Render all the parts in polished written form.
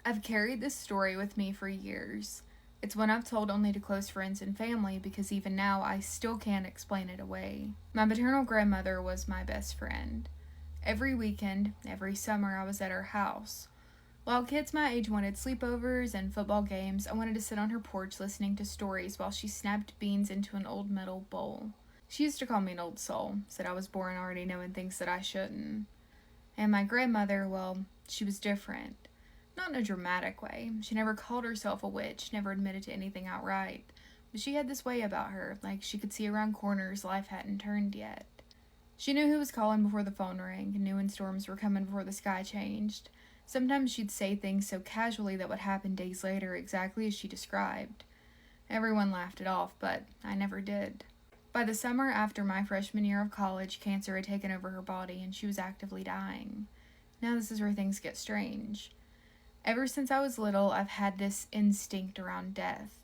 I've carried this story with me for years. It's one I've told only to close friends and family because even now I still can't explain it away. My maternal grandmother was my best friend. Every weekend, every summer, I was at her house. While kids my age wanted sleepovers and football games, I wanted to sit on her porch listening to stories while she snapped beans into an old metal bowl. She used to call me an old soul, said I was born already knowing things that I shouldn't. And my grandmother, well, she was different. Not in a dramatic way. She never called herself a witch, never admitted to anything outright. But she had this way about her, like she could see around corners life hadn't turned yet. She knew who was calling before the phone rang, and knew when storms were coming before the sky changed. Sometimes she'd say things so casually that would happen days later exactly as she described. Everyone laughed it off, but I never did. By the summer after my freshman year of college, cancer had taken over her body and she was actively dying. Now this is where things get strange. Ever since I was little, I've had this instinct around death.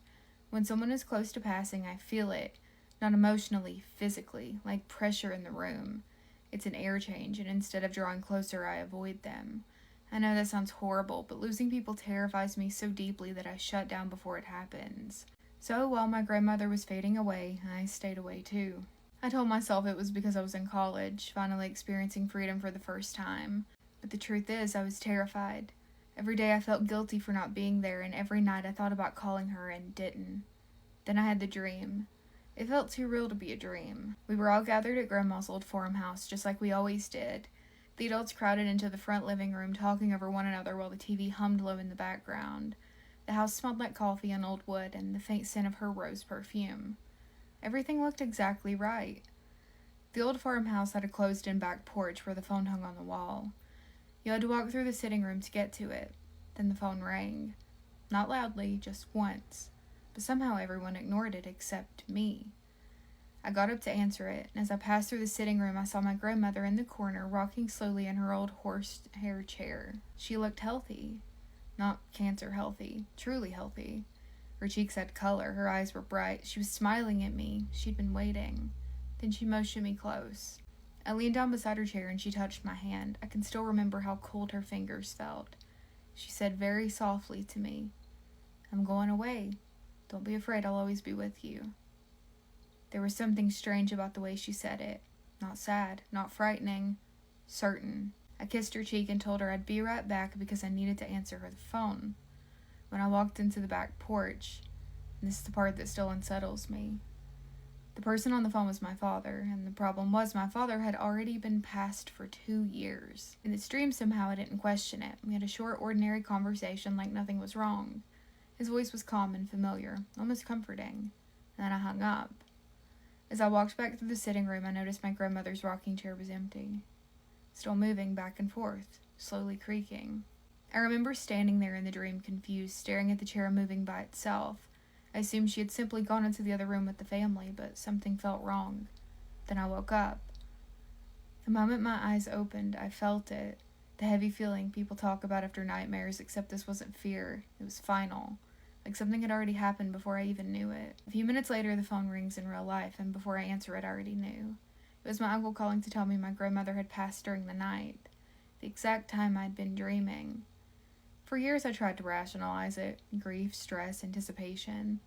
When someone is close to passing, I feel it. Not emotionally, physically, like pressure in the room. It's an air change, and instead of drawing closer, I avoid them. I know that sounds horrible, but losing people terrifies me so deeply that I shut down before it happens. So while my grandmother was fading away, I stayed away too. I told myself it was because I was in college, finally experiencing freedom for the first time. But the truth is, I was terrified. Every day I felt guilty for not being there, and every night I thought about calling her and didn't. Then I had the dream. It felt too real to be a dream. We were all gathered at Grandma's old farmhouse, just like we always did. The adults crowded into the front living room, talking over one another while the TV hummed low in the background. The house smelled like coffee and old wood, and the faint scent of her rose perfume. Everything looked exactly right. The old farmhouse had a closed-in back porch where the phone hung on the wall. You had to walk through the sitting room to get to it. Then the phone rang. Not loudly, just once. But somehow everyone ignored it except me. I got up to answer it, and as I passed through the sitting room, I saw my grandmother in the corner, rocking slowly in her old horsehair chair. She looked healthy. Not cancer healthy, truly healthy. Her cheeks had color, her eyes were bright. She was smiling at me. She'd been waiting. Then she motioned me close. I leaned down beside her chair and she touched my hand. I can still remember how cold her fingers felt. She said very softly to me, "I'm going away. Don't be afraid, I'll always be with you." There was something strange about the way she said it. Not sad, not frightening, certain. I kissed her cheek and told her I'd be right back because I needed to answer her the phone. When I walked into the back porch, and this is the part that still unsettles me, the person on the phone was my father, and the problem was my father had already been passed for 2 years. In this dream, somehow I didn't question it. We had a short, ordinary conversation like nothing was wrong. His voice was calm and familiar, almost comforting. Then I hung up. As I walked back through the sitting room, I noticed my grandmother's rocking chair was empty. Still moving back and forth, slowly creaking. I remember standing there in the dream, confused, staring at the chair moving by itself. I assumed she had simply gone into the other room with the family, but something felt wrong. Then I woke up. The moment my eyes opened, I felt it. The heavy feeling people talk about after nightmares, except this wasn't fear. It was final. Like something had already happened before I even knew it. A few minutes later, the phone rings in real life, and before I answer it, I already knew. It was my uncle calling to tell me my grandmother had passed during the night, the exact time I'd been dreaming. For years I tried to rationalize it. Grief, stress, anticipation.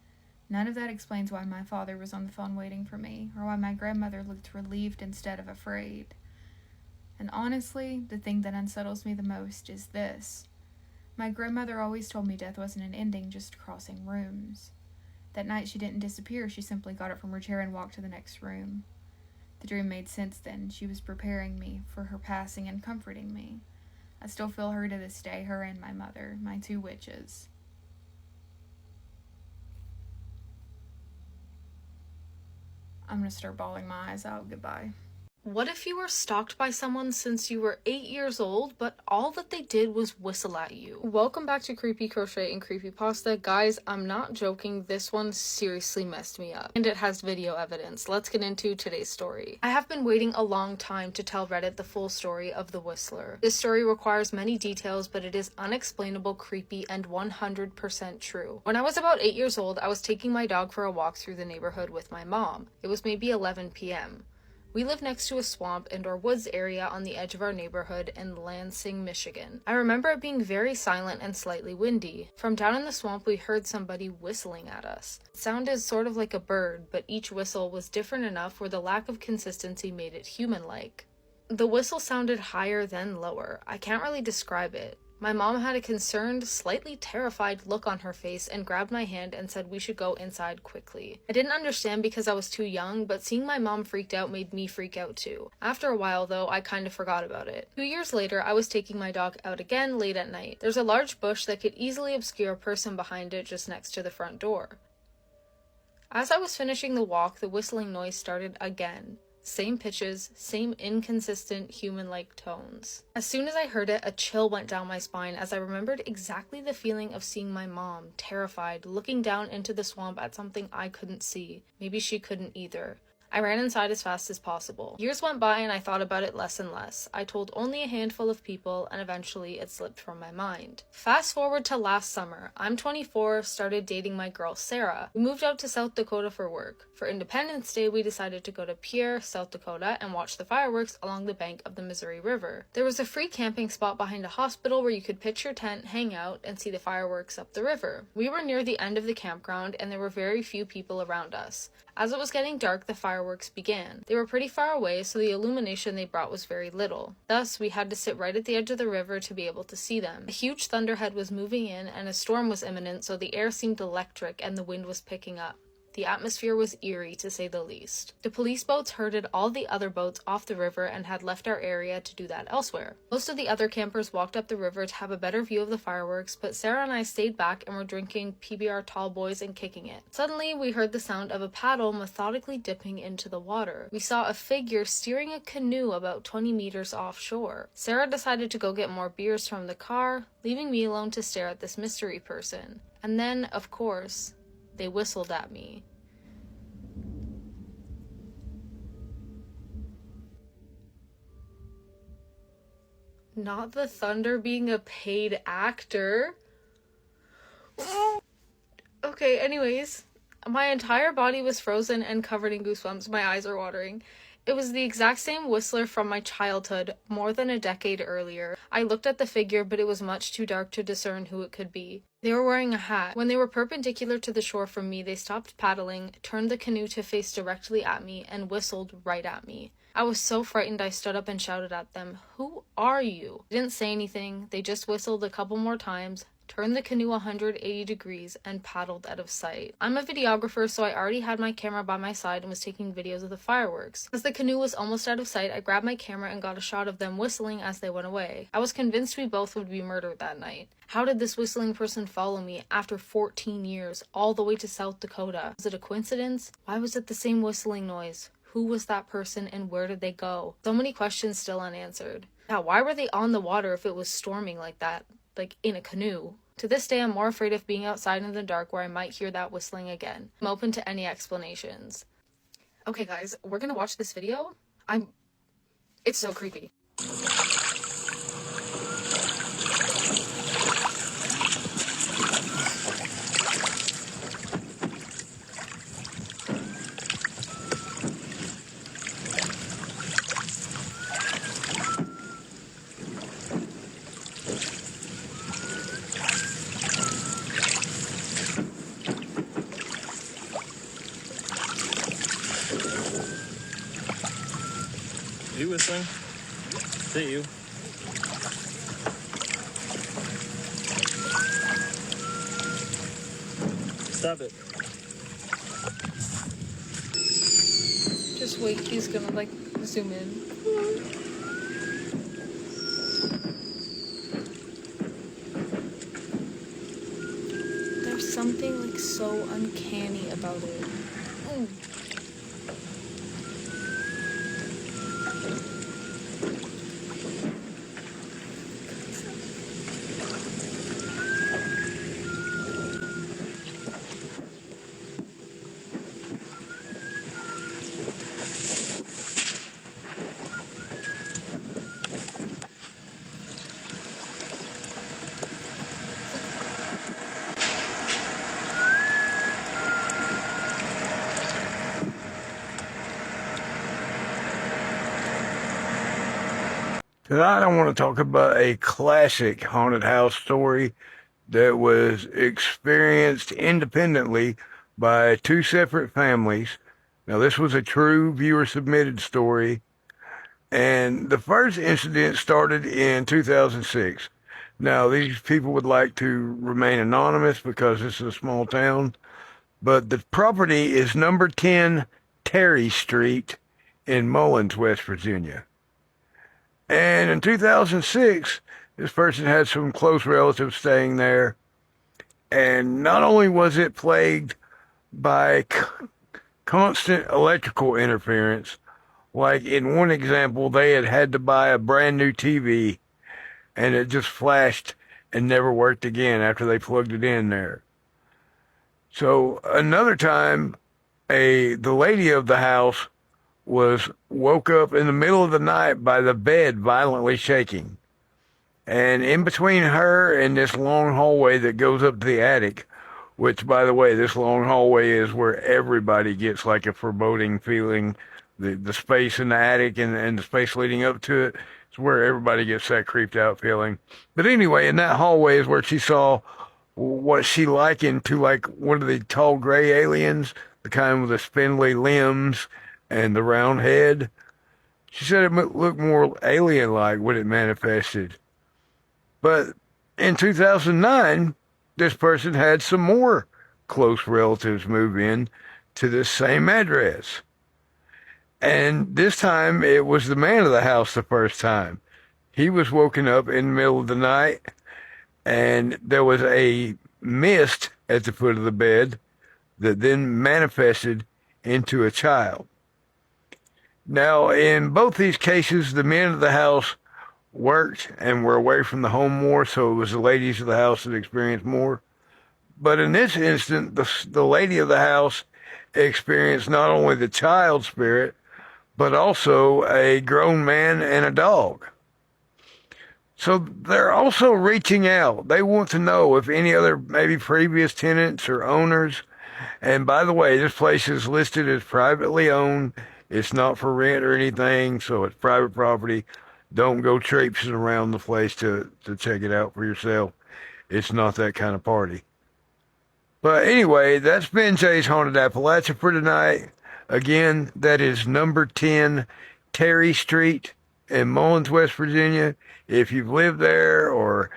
None of that explains why my father was on the phone waiting for me, or why my grandmother looked relieved instead of afraid. And honestly, the thing that unsettles me the most is this. My grandmother always told me death wasn't an ending, just crossing rooms. That night she didn't disappear, she simply got up from her chair and walked to the next room. The dream made sense then. She was preparing me for her passing and comforting me. I still feel her to this day, her and my mother, my 2 witches. I'm gonna start bawling my eyes out. Goodbye. What if you were stalked by someone since you were 8 years old, but all that they did was whistle at you? Welcome back to Creepy Crochet and Creepypasta. Guys, I'm not joking, this one seriously messed me up. And it has video evidence. Let's get into today's story. I have been waiting a long time to tell Reddit the full story of the Whistler. This story requires many details, but it is unexplainable, creepy, and 100% true. When I was about 8 years old, I was taking my dog for a walk through the neighborhood with my mom. It was maybe 11 p.m. We live next to a swamp and or woods area on the edge of our neighborhood in Lansing, Michigan. I remember it being very silent and slightly windy. From down in the swamp, we heard somebody whistling at us. It sounded sort of like a bird, but each whistle was different enough where the lack of consistency made it human-like. The whistle sounded higher than lower. I can't really describe it. My mom had a concerned, slightly terrified look on her face and grabbed my hand and said we should go inside quickly. I didn't understand because I was too young, but seeing my mom freaked out made me freak out too. After a while though, I kind of forgot about it. 2 years later, I was taking my dog out again late at night. There's a large bush that could easily obscure a person behind it just next to the front door. As I was finishing the walk, the whistling noise started again. Same pitches, same inconsistent human-like tones. As soon as I heard it, a chill went down my spine as I remembered exactly the feeling of seeing my mom, terrified, looking down into the swamp at something I couldn't see. Maybe she couldn't either. I ran inside as fast as possible. Years went by and I thought about it less and less. I told only a handful of people and eventually it slipped from my mind. Fast forward to last summer. I'm 24, started dating my girl Sarah. We moved out to South Dakota for work. For Independence Day, we decided to go to Pierre, South Dakota and watch the fireworks along the bank of the Missouri River. There was a free camping spot behind a hospital where you could pitch your tent, hang out, and see the fireworks up the river. We were near the end of the campground and there were very few people around us. As it was getting dark, the fireworks began. They were pretty far away, so the illumination they brought was very little. Thus, we had to sit right at the edge of the river to be able to see them. A huge thunderhead was moving in, and a storm was imminent, so the air seemed electric and the wind was picking up. The atmosphere was eerie, to say the least. The police boats herded all the other boats off the river and had left our area to do that elsewhere. Most of the other campers walked up the river to have a better view of the fireworks, but Sarah and I stayed back and were drinking PBR tall boys and kicking it. Suddenly, we heard the sound of a paddle methodically dipping into the water. We saw a figure steering a canoe about 20 meters offshore. Sarah decided to go get more beers from the car, leaving me alone to stare at this mystery person. And then, of course, they whistled at me. Not the thunder being a paid actor. Okay, anyways. My entire body was frozen and covered in goosebumps. My eyes are watering. It was the exact same whistler from my childhood, more than a decade earlier. I looked at the figure, but it was much too dark to discern who it could be. They were wearing a hat. When they were perpendicular to the shore from me, they stopped paddling, turned the canoe to face directly at me, and whistled right at me. I was so frightened I stood up and shouted at them, "Who are you?" They didn't say anything. They just whistled a couple more times, turned the canoe 180 degrees, and paddled out of sight. I'm a videographer, so I already had my camera by my side and was taking videos of the fireworks. As the canoe was almost out of sight, I grabbed my camera and got a shot of them whistling as they went away. I was convinced we both would be murdered that night. How did this whistling person follow me after 14 years, all the way to South Dakota? Was it a coincidence? Why was it the same whistling noise? Who was that person and where did they go? So many questions still unanswered. Yeah, why were they on the water if it was storming like that? Like in a canoe. To this day, I'm more afraid of being outside in the dark where I might hear that whistling again. I'm open to any explanations. Okay guys, we're gonna watch this video. It's so creepy. Are you whistling? Is it you? Stop it. Just wait, he's gonna like zoom in. There's something like so uncanny about it. Tonight I want to talk about a classic haunted house story that was experienced independently by two separate families. Now, this was a true viewer submitted story, and the first incident started in 2006. Now, these people would like to remain anonymous because this is a small town, but the property is number 10 Terry Street in Mullins, West Virginia. And in 2006, this person had some close relatives staying there. And not only was it plagued by constant electrical interference, like in one example, they had to buy a brand new TV and it just flashed and never worked again after they plugged it in there. So another time, the lady of the house was woke up in the middle of the night by the bed violently shaking. And in between her and this long hallway that goes up to the attic, which, by the way, this long hallway is where everybody gets like a foreboding feeling. The space in the attic and the space leading up to it is where everybody gets that creeped out feeling. But anyway, in that hallway is where she saw what she likened to like one of the tall gray aliens, the kind with the spindly limbs and the round head. She said it looked more alien-like when it manifested. But in 2009, this person had some more close relatives move in to this same address. And this time, it was the man of the house the first time. He was woken up in the middle of the night, and there was a mist at the foot of the bed that then manifested into a child. Now, in both these cases, the men of the house worked and were away from the home more, so it was the ladies of the house that experienced more. But in this instant, the lady of the house experienced not only the child spirit, but also a grown man and a dog. So they're also reaching out. They want to know if any other maybe previous tenants or owners. And by the way, this place is listed as privately owned. It's not for rent or anything, so it's private property. Don't go traipsing around the place to check it out for yourself. It's not that kind of party. But anyway, that's been Jay's Haunted Appalachia for tonight. Again, that is number 10 Terry Street in Mullins, West Virginia. If you've lived there or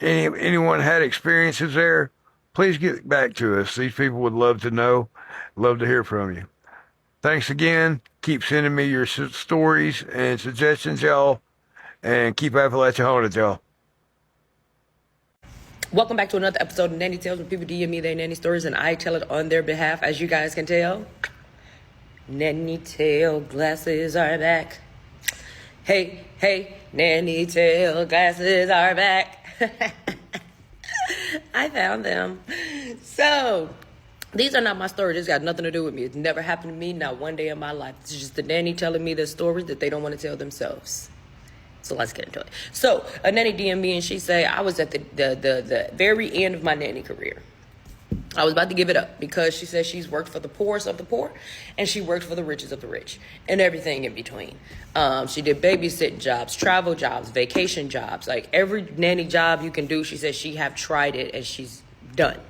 anyone had experiences there, please get back to us. These people would love to know, love to hear from you. Thanks again. Keep sending me your stories and suggestions, y'all. And keep Appalachia haunted, y'all. Welcome back to another episode of Nanny Tales, where people DM me their nanny stories and I tell it on their behalf. As you guys can tell, nanny tail glasses are back. Hey, hey, nanny tail glasses are back. I found them. So, these are not my stories. This got nothing to do with me. It's never happened to me, not one day in my life. It's just the nanny telling me the stories that they don't want to tell themselves. So let's get into it. So a nanny DM'd me and she said, I was at the very end of my nanny career. I was about to give it up because she says she's worked for the poorest of the poor and she worked for the richest of the rich and everything in between. She did babysitting jobs, travel jobs, vacation jobs, like every nanny job you can do. She says she have tried it and she's done.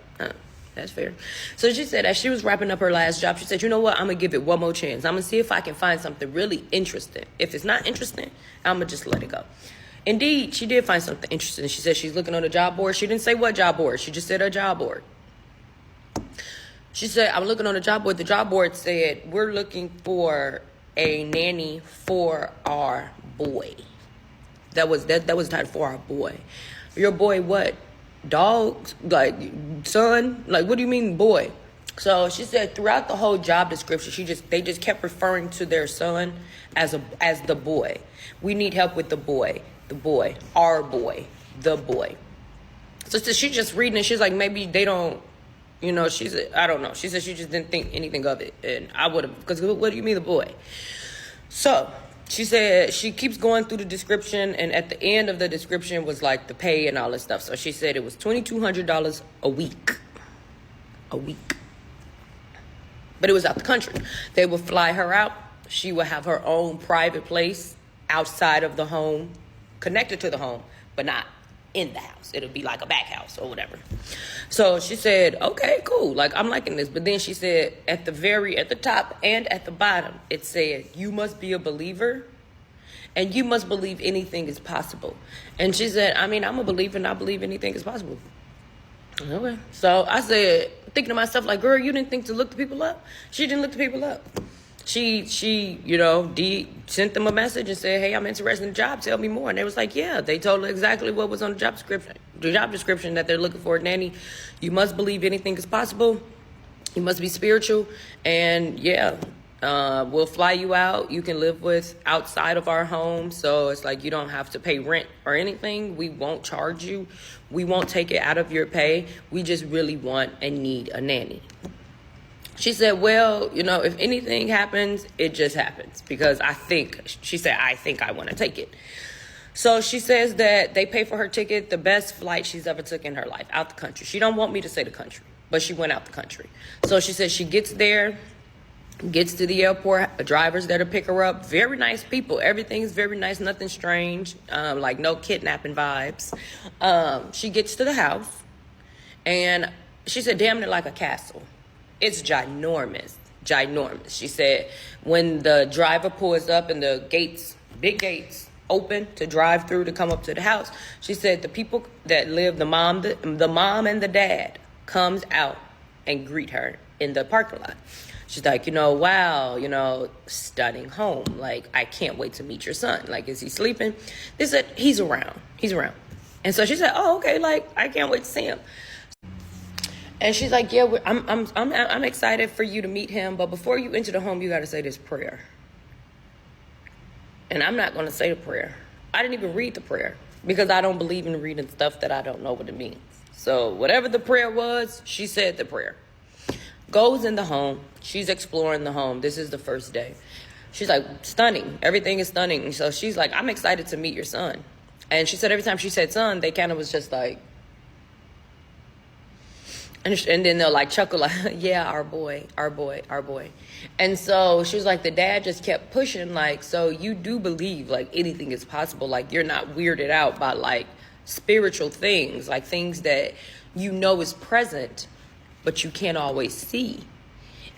That's fair. So she said as she was wrapping up her last job, she said, you know what? I'm going to give it one more chance. I'm going to see if I can find something really interesting. If it's not interesting, I'm going to just let it go. Indeed, she did find something interesting. She said she's looking on a job board. She didn't say what job board. She just said her job board. She said, I'm looking on the job board. The job board said, we're looking for a nanny for our boy. That was the title, for our boy. Your boy what? Dogs? Like, son? Like, what do you mean boy? So she said throughout the whole job description, they just kept referring to their son as the boy. We need help with the boy, our boy, the boy. So she's just reading it. She's like, maybe they don't, she said, I don't know. She said she just didn't think anything of it. And I would have, because what do you mean the boy? So she said she keeps going through the description, and at the end of the description was like the pay and all this stuff. So she said it was $2,200 a week. A week. But it was out the country. They would fly her out. She would have her own private place outside of the home, connected to the home, but not in the house. It'll be like a back house or whatever. So she said, okay, cool. Like, I'm liking this. But then she said at the top and at the bottom, it said, you must be a believer and you must believe anything is possible. And she said, I mean, I'm a believer and I believe anything is possible. Okay. So I said, thinking to myself, like, girl, you didn't think to look the people up? She didn't look the people up. She sent them a message and said, hey, I'm interested in the job. Tell me more. And they was like, yeah. They told her exactly what was on the job description. The job description that they're looking for, nanny. You must believe anything is possible. You must be spiritual. And yeah, we'll fly you out. You can live with outside of our home. So it's like you don't have to pay rent or anything. We won't charge you. We won't take it out of your pay. We just really want and need a nanny. She said, well, if anything happens, it just happens. Because I think I want to take it. So she says that they pay for her ticket, the best flight she's ever took in her life, out the country. She don't want me to say the country, but she went out the country. So she says she gets there, gets to the airport, drivers there to pick her up. Very nice people. Everything's very nice, nothing strange, like no kidnapping vibes. She gets to the house, and she said, damn near like a castle. It's ginormous. She said when the driver pulls up and the gates, big gates, open to drive through to come up to the house, she said the people that live, the mom and the dad comes out and greet her in the parking lot. She's like, wow, stunning home. Like, I can't wait to meet your son. Like, is he sleeping? They said, he's around. And so she said, oh, okay, like, I can't wait to see him. And she's like, yeah, I'm excited for you to meet him. But before you enter the home, you got to say this prayer. And I'm not going to say the prayer. I didn't even read the prayer because I don't believe in reading stuff that I don't know what it means. So whatever the prayer was, she said the prayer. Goes in the home. She's exploring the home. This is the first day. She's like, stunning. Everything is stunning. So she's like, I'm excited to meet your son. And she said every time she said son, they kind of was just like, and then they'll like chuckle like, yeah, our boy. And so she was like, the dad just kept pushing like, so you do believe like anything is possible. Like you're not weirded out by like spiritual things, like things that is present, but you can't always see.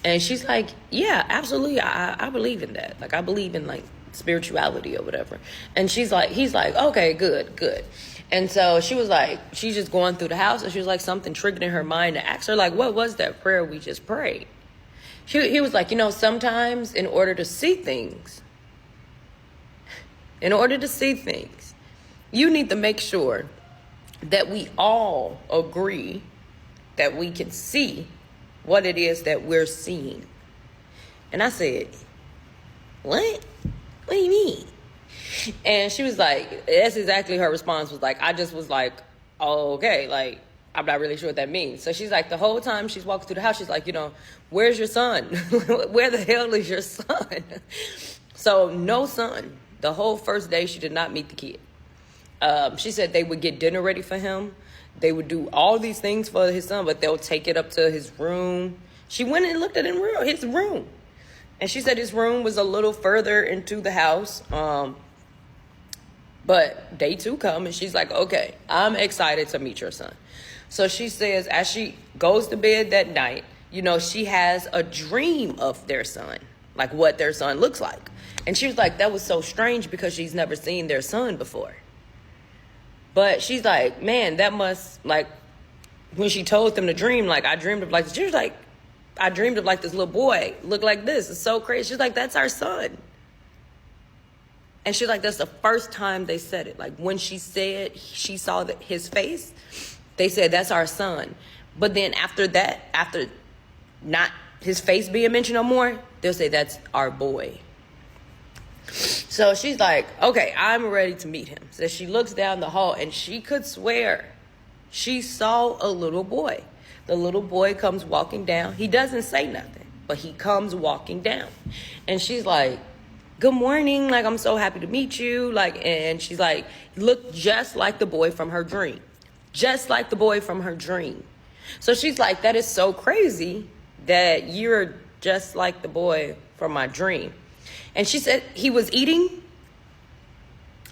And she's like, yeah, absolutely. I believe in that. Like I believe in like spirituality or whatever. And he's like, okay, good. And so she was like, she's just going through the house, and she was like, something triggered in her mind to ask her, like, what was that prayer we just prayed? He was like, sometimes in order to see things, you need to make sure that we all agree that we can see what it is that we're seeing. And I said, what? What do you mean? And she was like, that's exactly her response was like, I just was like, oh, okay, like, I'm not really sure what that means. So she's like, the whole time she's walking through the house, she's like, where's your son? Where the hell is your son? So no son. The whole first day, she did not meet the kid. She said they would get dinner ready for him. They would do all these things for his son, but they'll take it up to his room. She went and looked at his room. And she said his room was a little further into the house. But day 2 come, and she's like, okay, I'm excited to meet your son. So she says as she goes to bed that night, she has a dream of their son, like what their son looks like. And she was like, that was so strange because she's never seen their son before. But she's like, man, that must, like, when she told them the dream, like, I dreamed of like this. She was like, I dreamed of like this little boy look like this. It's so crazy. She's like, that's our son. And she's like, that's the first time they said it. Like when she said she saw his face, they said, that's our son. But then after that, after not his face being mentioned no more, they'll say, that's our boy. So she's like, okay, I'm ready to meet him. So she looks down the hall, and she could swear she saw a little boy. The little boy comes walking down. He doesn't say nothing, but he comes walking down. And she's like, good morning. Like, I'm so happy to meet you. Like, and she's like, look just like the boy from her dream. Just like the boy from her dream. So she's like, that is so crazy that you're just like the boy from my dream. And she said he was eating,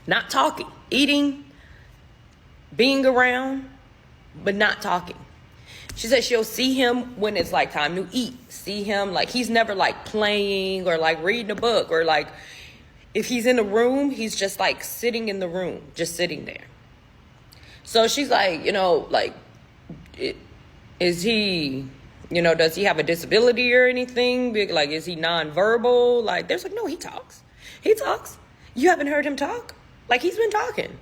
not talking. eating, being around, but not talking. She said she'll see him when it's like time to eat. See him, like he's never like playing or like reading a book, or like if he's in a room, he's just like sitting in the room, just sitting there. So she's like, like, is he, does he have a disability or anything? Like, is he nonverbal? Like, there's like, no, he talks. He talks. You haven't heard him talk? Like, he's been talking.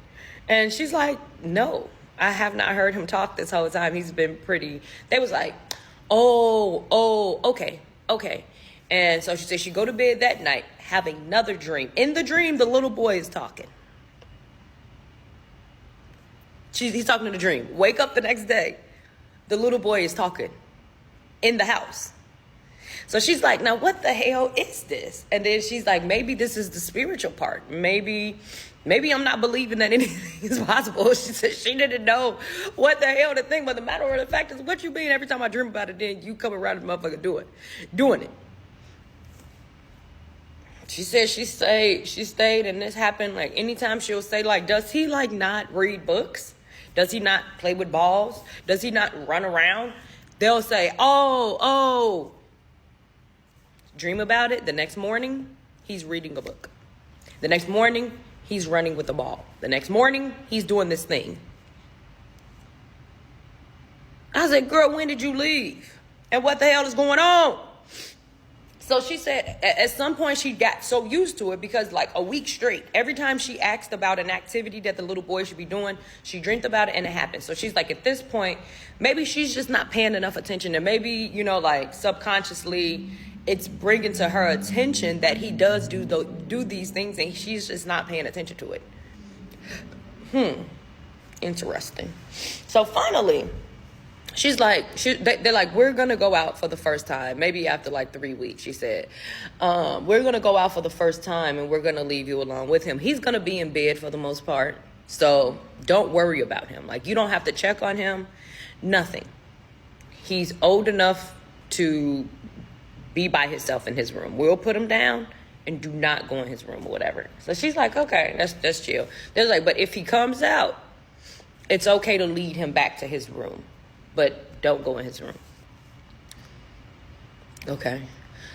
And she's like, no, I have not heard him talk this whole time. He's been pretty. They was like, oh, okay. And so she said she go to bed that night, have another dream. In the dream, the little boy is talking. He's talking in the dream. Wake up the next day, the little boy is talking in the house. So she's like, now what the hell is this? And then she's like, maybe this is the spiritual part. Maybe I'm not believing that anything is possible. She said she didn't know what the hell to think. But the matter of the fact is, what you mean every time I dream about it, then you come around the motherfucker doing it. She said she stayed, and this happened like anytime she'll say, like, does he like not read books? Does he not play with balls? Does he not run around? They'll say, oh. Dream about it. The next morning, he's reading a book. The next morning, he's running with the ball. The next morning, he's doing this thing. I said, girl, when did you leave? And what the hell is going on? So she said at some point she got so used to it because like a week straight, every time she asked about an activity that the little boy should be doing, she dreamed about it and it happened. So she's like, at this point, maybe she's just not paying enough attention. And maybe, like subconsciously it's bringing to her attention that he does do these things and she's just not paying attention to it. Interesting. So finally, she's like, they're like, we're going to go out for the first time. Maybe after like 3 weeks, she said, we're going to go out for the first time and we're going to leave you alone with him. He's going to be in bed for the most part. So don't worry about him. Like, you don't have to check on him. Nothing. He's old enough to be by himself in his room. We'll put him down and do not go in his room or whatever. So she's like, okay, that's chill. They're like, but if he comes out, it's okay to lead him back to his room. But don't go in his room. Okay.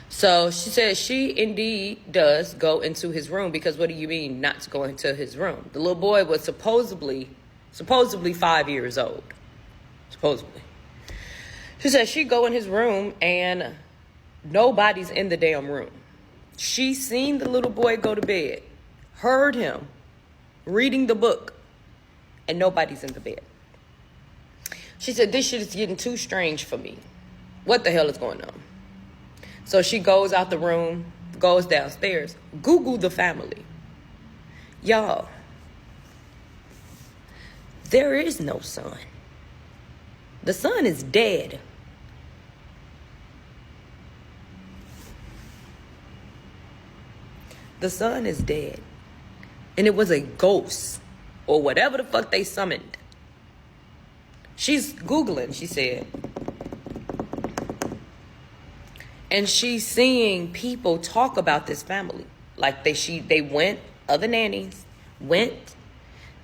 So she said she indeed does go into his room because what do you mean not to go into his room? The little boy was supposedly 5 years old. Supposedly. She said she go in his room and nobody's in the damn room. She seen the little boy go to bed, heard him reading the book, and nobody's in the bed. She said, this shit is getting too strange for me. What the hell is going on? So she goes out the room, goes downstairs, Google the family. Y'all, there is no son. The son is dead. The son is dead. And it was a ghost or whatever the fuck they summoned. She's Googling, she said. And she's seeing people talk about this family. Like they went, other nannies went,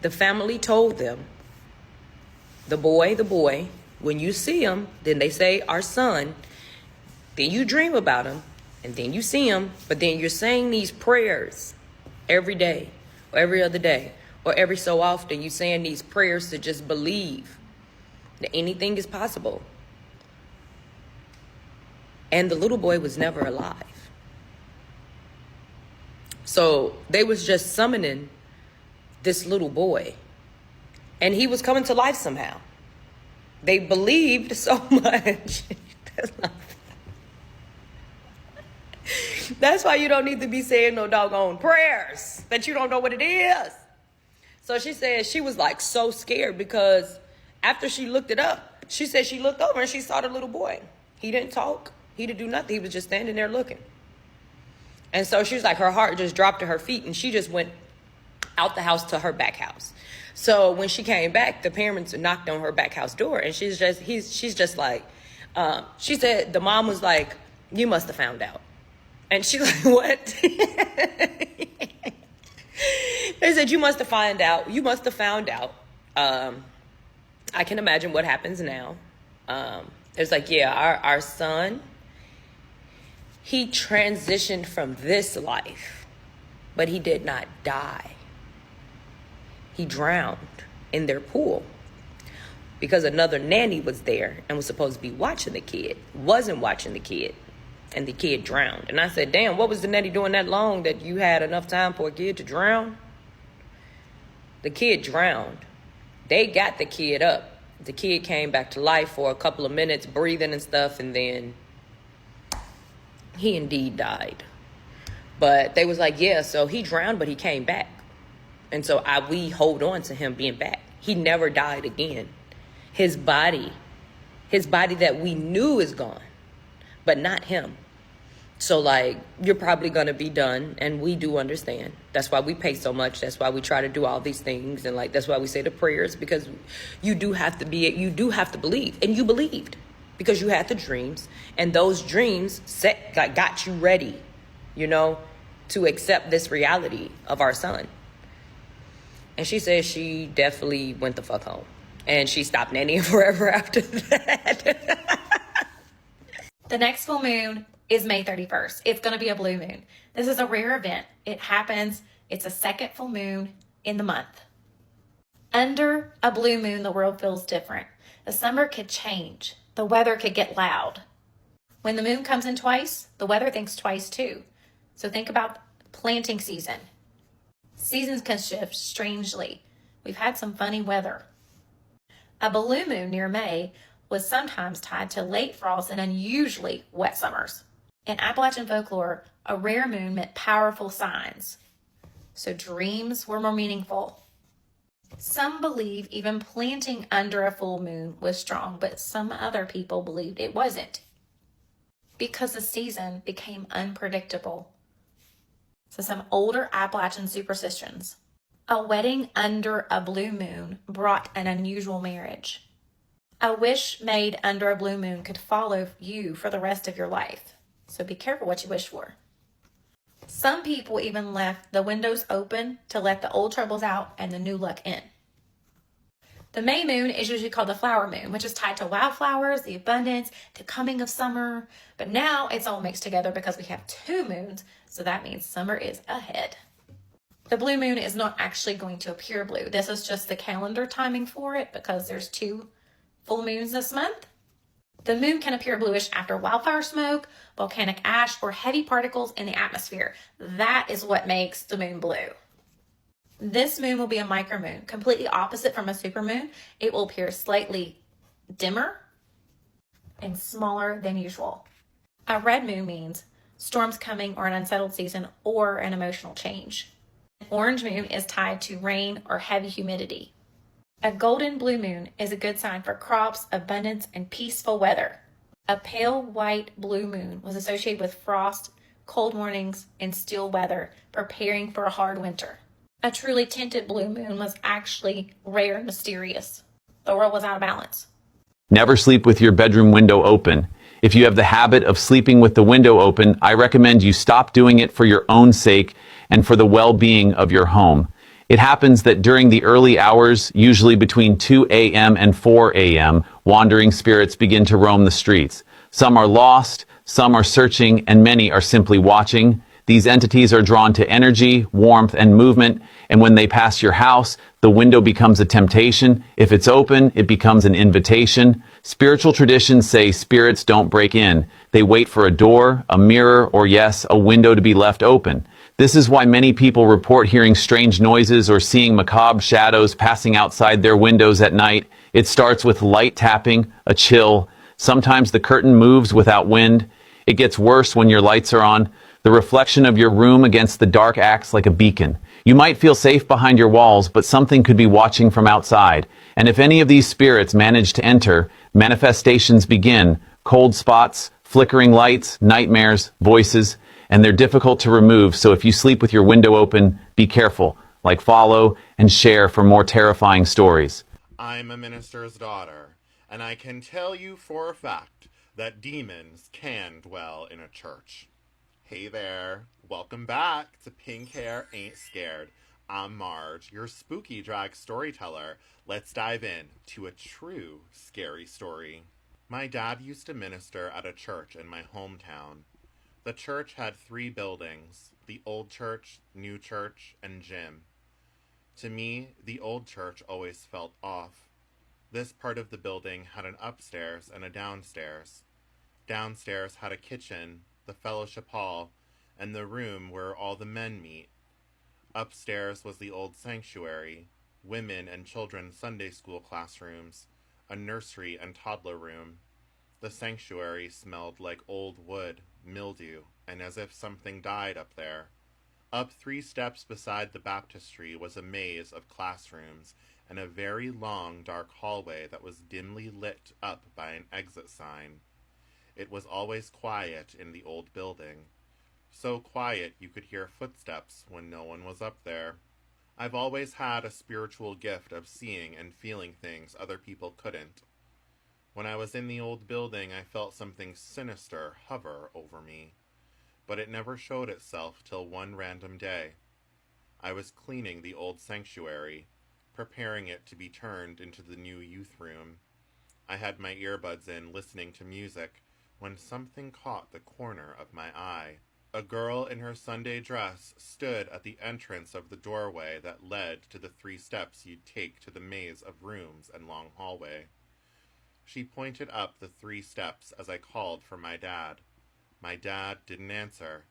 the family told them, the boy, when you see him, then they say, our son, then you dream about him, and then you see him, but then you're saying these prayers every day, or every other day, or every so often, you saying these prayers to just believe that anything is possible. And the little boy was never alive. So they was just summoning this little boy. And he was coming to life somehow. They believed so much. That's why you don't need to be saying no doggone prayers that you don't know what it is. So she said she was like so scared because after she looked it up, she said she looked over and she saw the little boy. He didn't talk. He didn't do nothing. He was just standing there looking. And so she was like, her heart just dropped to her feet and she just went out the house to her back house. So when she came back, the parents knocked on her back house door and she's just like, she said the mom was like, you must have found out. And she's like, what? They said, you must have found out. You must have found out. I can imagine what happens now. It's like, yeah, our son, he transitioned from this life, but he did not die. He drowned in their pool because another nanny was there and was supposed to be watching the kid, wasn't watching the kid, and the kid drowned. And I said, damn, what was the nanny doing that long that you had enough time for a kid to drown? The kid drowned. They got the kid up. The kid came back to life for a couple of minutes, breathing and stuff, and then he indeed died. But they was like, yeah, so he drowned, but he came back. And so we hold on to him being back. He never died again. His body that we knew is gone, but not him. So, like, you're probably going to be done, and we do understand. That's why we pay so much. That's why we try to do all these things, and, like, that's why we say the prayers, because you do have to believe, and you believed because you had the dreams, and those dreams got you ready, to accept this reality of our son. And she said she definitely went the fuck home, and she stopped nannying forever after that. The next full moon is May 31st. It's going to be a blue moon. This is a rare event. It happens. It's a second full moon in the month. Under a blue moon, the world feels different. The summer could change. The weather could get loud. When the moon comes in twice, the weather thinks twice too. So think about planting season. Seasons can shift strangely. We've had some funny weather. A blue moon near May was sometimes tied to late frost and unusually wet summers. In Appalachian folklore, a rare moon meant powerful signs, so dreams were more meaningful. Some believe even planting under a full moon was strong, but some other people believed it wasn't, because the season became unpredictable. So some older Appalachian superstitions. A wedding under a blue moon brought an unusual marriage. A wish made under a blue moon could follow you for the rest of your life. So be careful what you wish for. Some people even left the windows open to let the old troubles out and the new luck in. The May moon is usually called the flower moon, which is tied to wildflowers, the abundance, the coming of summer. But now it's all mixed together because we have two moons, so that means summer is ahead. The blue moon is not actually going to appear blue. This is just the calendar timing for it because there's two full moons this month. The moon can appear bluish after wildfire smoke, volcanic ash, or heavy particles in the atmosphere. That is what makes the moon blue. This moon will be a micromoon, completely opposite from a supermoon. It will appear slightly dimmer and smaller than usual. A red moon means storms coming or an unsettled season or an emotional change. An orange moon is tied to rain or heavy humidity. A golden blue moon is a good sign for crops, abundance, and peaceful weather. A pale white blue moon was associated with frost, cold mornings, and still weather, preparing for a hard winter. A truly tinted blue moon was actually rare and mysterious. The world was out of balance. Never sleep with your bedroom window open. If you have the habit of sleeping with the window open, I recommend you stop doing it for your own sake and for the well-being of your home. It happens that during the early hours, usually between 2 a.m. and 4 a.m., wandering spirits begin to roam the streets. Some are lost, some are searching, and many are simply watching. These entities are drawn to energy, warmth, and movement, and when they pass your house, the window becomes a temptation. If it's open, it becomes an invitation. Spiritual traditions say spirits don't break in. They wait for a door, a mirror, or yes, a window to be left open. This is why many people report hearing strange noises or seeing macabre shadows passing outside their windows at night. It starts with light tapping, a chill. Sometimes the curtain moves without wind. It gets worse when your lights are on. The reflection of your room against the dark acts like a beacon. You might feel safe behind your walls, but something could be watching from outside. And if any of these spirits manage to enter, manifestations begin. Cold spots, flickering lights, nightmares, voices, and they're difficult to remove, so if you sleep with your window open, be careful. Like, follow, and share for more terrifying stories. I'm a minister's daughter, and I can tell you for a fact that demons can dwell in a church. Hey there, welcome back to Pink Hair Ain't Scared. I'm Marge, your spooky drag storyteller. Let's dive in to a true scary story. My dad used to minister at a church in my hometown. The church had 3 buildings: the old church, new church, and gym. To me, the old church always felt off. This part of the building had an upstairs and a downstairs. Downstairs had a kitchen, the fellowship hall, and the room where all the men meet. Upstairs was the old sanctuary, women and children Sunday school classrooms, a nursery and toddler room. The sanctuary smelled like old wood, mildew, and as if something died up there. Up 3 steps beside the baptistry was a maze of classrooms and a very long dark hallway that was dimly lit up by an exit sign. It was always quiet in the old building. So quiet you could hear footsteps when no one was up there. I've always had a spiritual gift of seeing and feeling things other people couldn't. When I was in the old building, I felt something sinister hover over me, but it never showed itself till one random day. I was cleaning the old sanctuary, preparing it to be turned into the new youth room. I had my earbuds in, listening to music, when something caught the corner of my eye. A girl in her Sunday dress stood at the entrance of the doorway that led to the 3 steps you'd take to the maze of rooms and long hallway. She pointed up the 3 steps as I called for my dad. My dad didn't answer,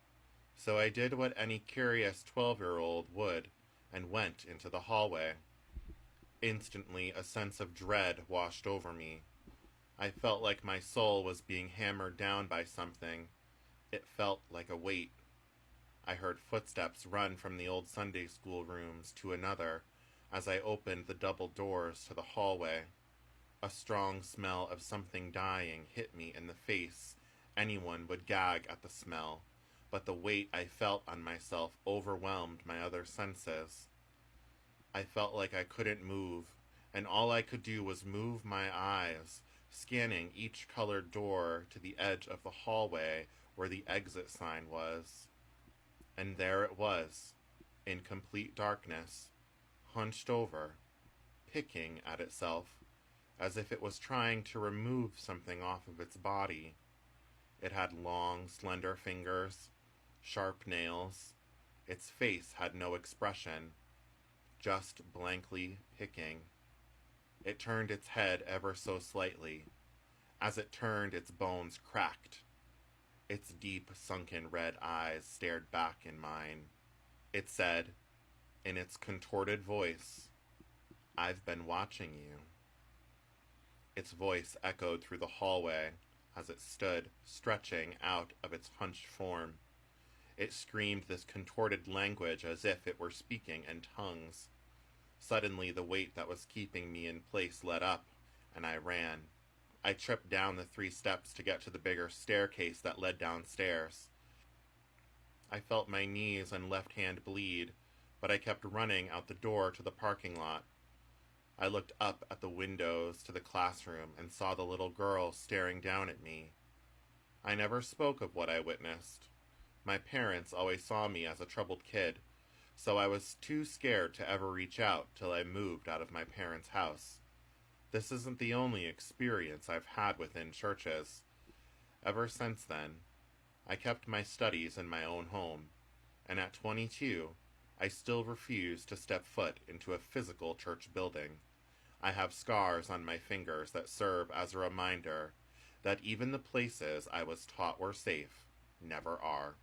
so I did what any curious 12-year-old would and went into the hallway. Instantly, a sense of dread washed over me. I felt like my soul was being hammered down by something. It felt like a weight. I heard footsteps run from the old Sunday school rooms to another as I opened the double doors to the hallway. A strong smell of something dying hit me in the face. Anyone would gag at the smell, but the weight I felt on myself overwhelmed my other senses. I felt like I couldn't move, and all I could do was move my eyes, scanning each colored door to the edge of the hallway where the exit sign was. And there it was, in complete darkness, hunched over, picking at itself, as if it was trying to remove something off of its body. It had long, slender fingers, sharp nails. Its face had no expression, just blankly picking. It turned its head ever so slightly. As it turned, its bones cracked. Its deep, sunken red eyes stared back in mine. It said, in its contorted voice, "I've been watching you." Its voice echoed through the hallway as it stood, stretching out of its hunched form. It screamed this contorted language as if it were speaking in tongues. Suddenly, the weight that was keeping me in place let up, and I ran. I tripped down the 3 steps to get to the bigger staircase that led downstairs. I felt my knees and left hand bleed, but I kept running out the door to the parking lot. I looked up at the windows to the classroom and saw the little girl staring down at me. I never spoke of what I witnessed. My parents always saw me as a troubled kid, so I was too scared to ever reach out till I moved out of my parents' house. This isn't the only experience I've had within churches. Ever since then, I kept my studies in my own home, and at 22, I still refuse to step foot into a physical church building. I have scars on my fingers that serve as a reminder that even the places I was taught were safe never are.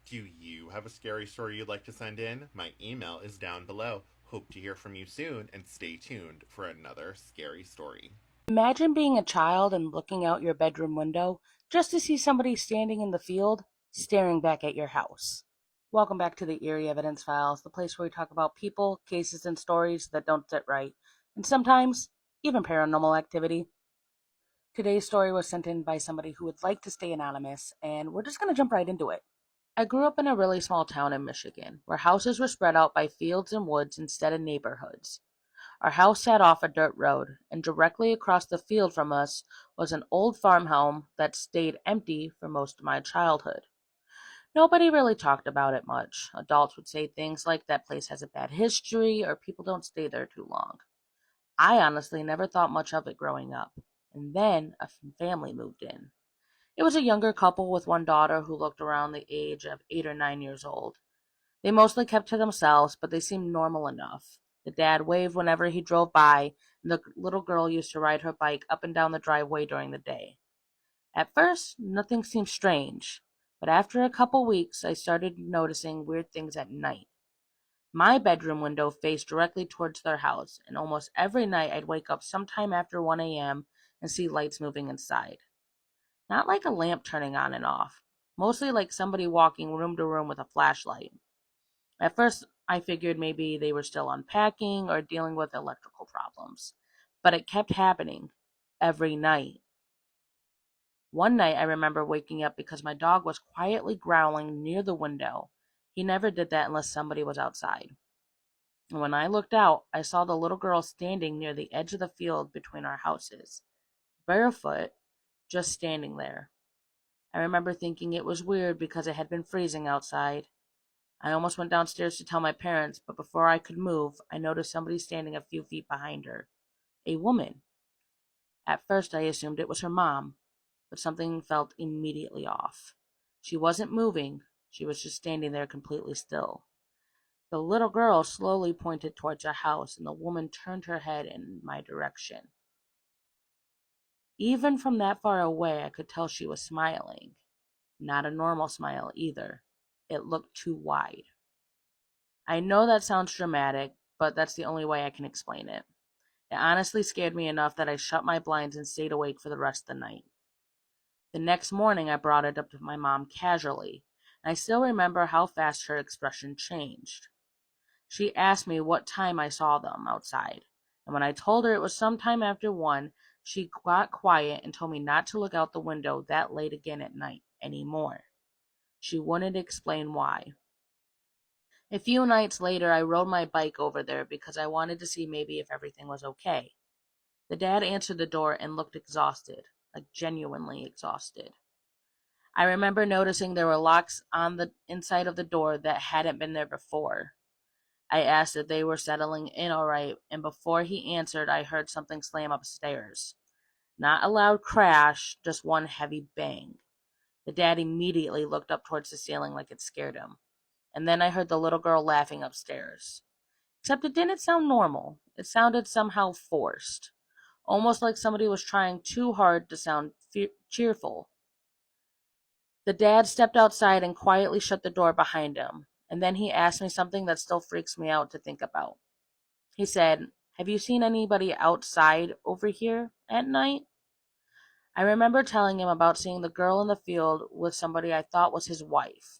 Do you have a scary story you'd like to send in? My email is down below. Hope to hear from you soon, and stay tuned for another scary story. Imagine being a child and looking out your bedroom window just to see somebody standing in the field, staring back at your house. Welcome back to the Eerie Evidence Files, the place where we talk about people, cases, and stories that don't sit right, and sometimes even paranormal activity. Today's story was sent in by somebody who would like to stay anonymous, and we're just going to jump right into it. I grew up in a really small town in Michigan, where houses were spread out by fields and woods instead of neighborhoods. Our house sat off a dirt road, and directly across the field from us was an old farm home that stayed empty for most of my childhood. Nobody really talked about it much. Adults would say things like that place has a bad history or people don't stay there too long. I honestly never thought much of it growing up. And then a family moved in. It was a younger couple with one daughter who looked around the age of 8 or 9 years old. They mostly kept to themselves, but they seemed normal enough. The dad waved whenever he drove by, and the little girl used to ride her bike up and down the driveway during the day. At first, nothing seemed strange, but after a couple weeks, I started noticing weird things at night. My bedroom window faced directly towards their house, and almost every night I'd wake up sometime after 1 a.m. and see lights moving inside. Not like a lamp turning on and off, mostly like somebody walking room to room with a flashlight. At first, I figured maybe they were still unpacking or dealing with electrical problems, but it kept happening every night. One night, I remember waking up because my dog was quietly growling near the window. He never did that unless somebody was outside. And when I looked out, I saw the little girl standing near the edge of the field between our houses, barefoot, just standing there. I remember thinking it was weird because it had been freezing outside. I almost went downstairs to tell my parents, but before I could move, I noticed somebody standing a few feet behind her. A woman. At first, I assumed it was her mom, but something felt immediately off. She wasn't moving, she was just standing there completely still. The little girl slowly pointed towards our house, and the woman turned her head in my direction. Even from that far away, I could tell she was smiling. Not a normal smile either. It looked too wide. I know that sounds dramatic, but that's the only way I can explain it. It honestly scared me enough that I shut my blinds and stayed awake for the rest of the night. The next morning, I brought it up to my mom casually, and I still remember how fast her expression changed. She asked me what time I saw them outside, and when I told her it was sometime after 1, she got quiet and told me not to look out the window that late again at night anymore. She wouldn't explain why. A few nights later, I rode my bike over there because I wanted to see maybe if everything was okay. The dad answered the door and looked exhausted, like genuinely exhausted. I remember noticing there were locks on the inside of the door that hadn't been there before. I asked if they were settling in all right, and before he answered, I heard something slam upstairs. Not a loud crash, just one heavy bang. The dad immediately looked up towards the ceiling like it scared him. And then I heard the little girl laughing upstairs. Except it didn't sound normal. It sounded somehow forced. Almost like somebody was trying too hard to sound cheerful. The dad stepped outside and quietly shut the door behind him. And then he asked me something that still freaks me out to think about. He said, "Have you seen anybody outside over here at night?" I remember telling him about seeing the girl in the field with somebody I thought was his wife.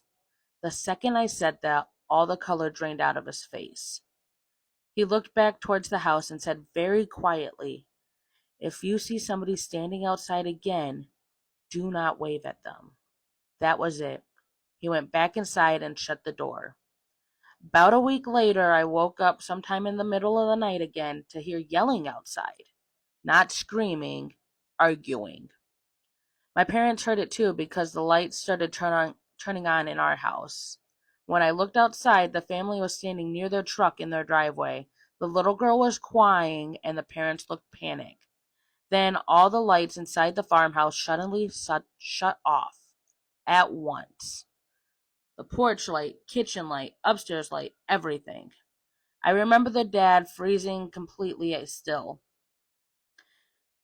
The second I said that, all the color drained out of his face. He looked back towards the house and said very quietly, "If you see somebody standing outside again, do not wave at them." That was it. He went back inside and shut the door. About a week later, I woke up sometime in the middle of the night again to hear yelling outside. Not screaming, arguing. My parents heard it too because the lights started turning on in our house. When I looked outside, the family was standing near their truck in their driveway. The little girl was crying, and the parents looked panicked. Then all the lights inside the farmhouse suddenly shut off at once. The porch light, kitchen light, upstairs light, everything. I remember the dad freezing completely still.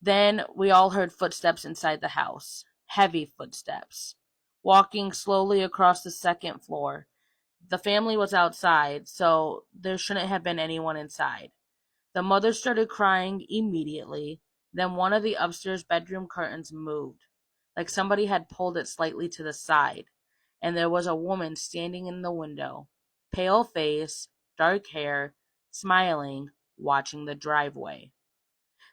Then we all heard footsteps inside the house. Heavy footsteps. Walking slowly across the second floor. The family was outside, so there shouldn't have been anyone inside. The mother started crying immediately. Then one of the upstairs bedroom curtains moved, like somebody had pulled it slightly to the side, and there was a woman standing in the window. Pale face, dark hair, smiling, watching the driveway.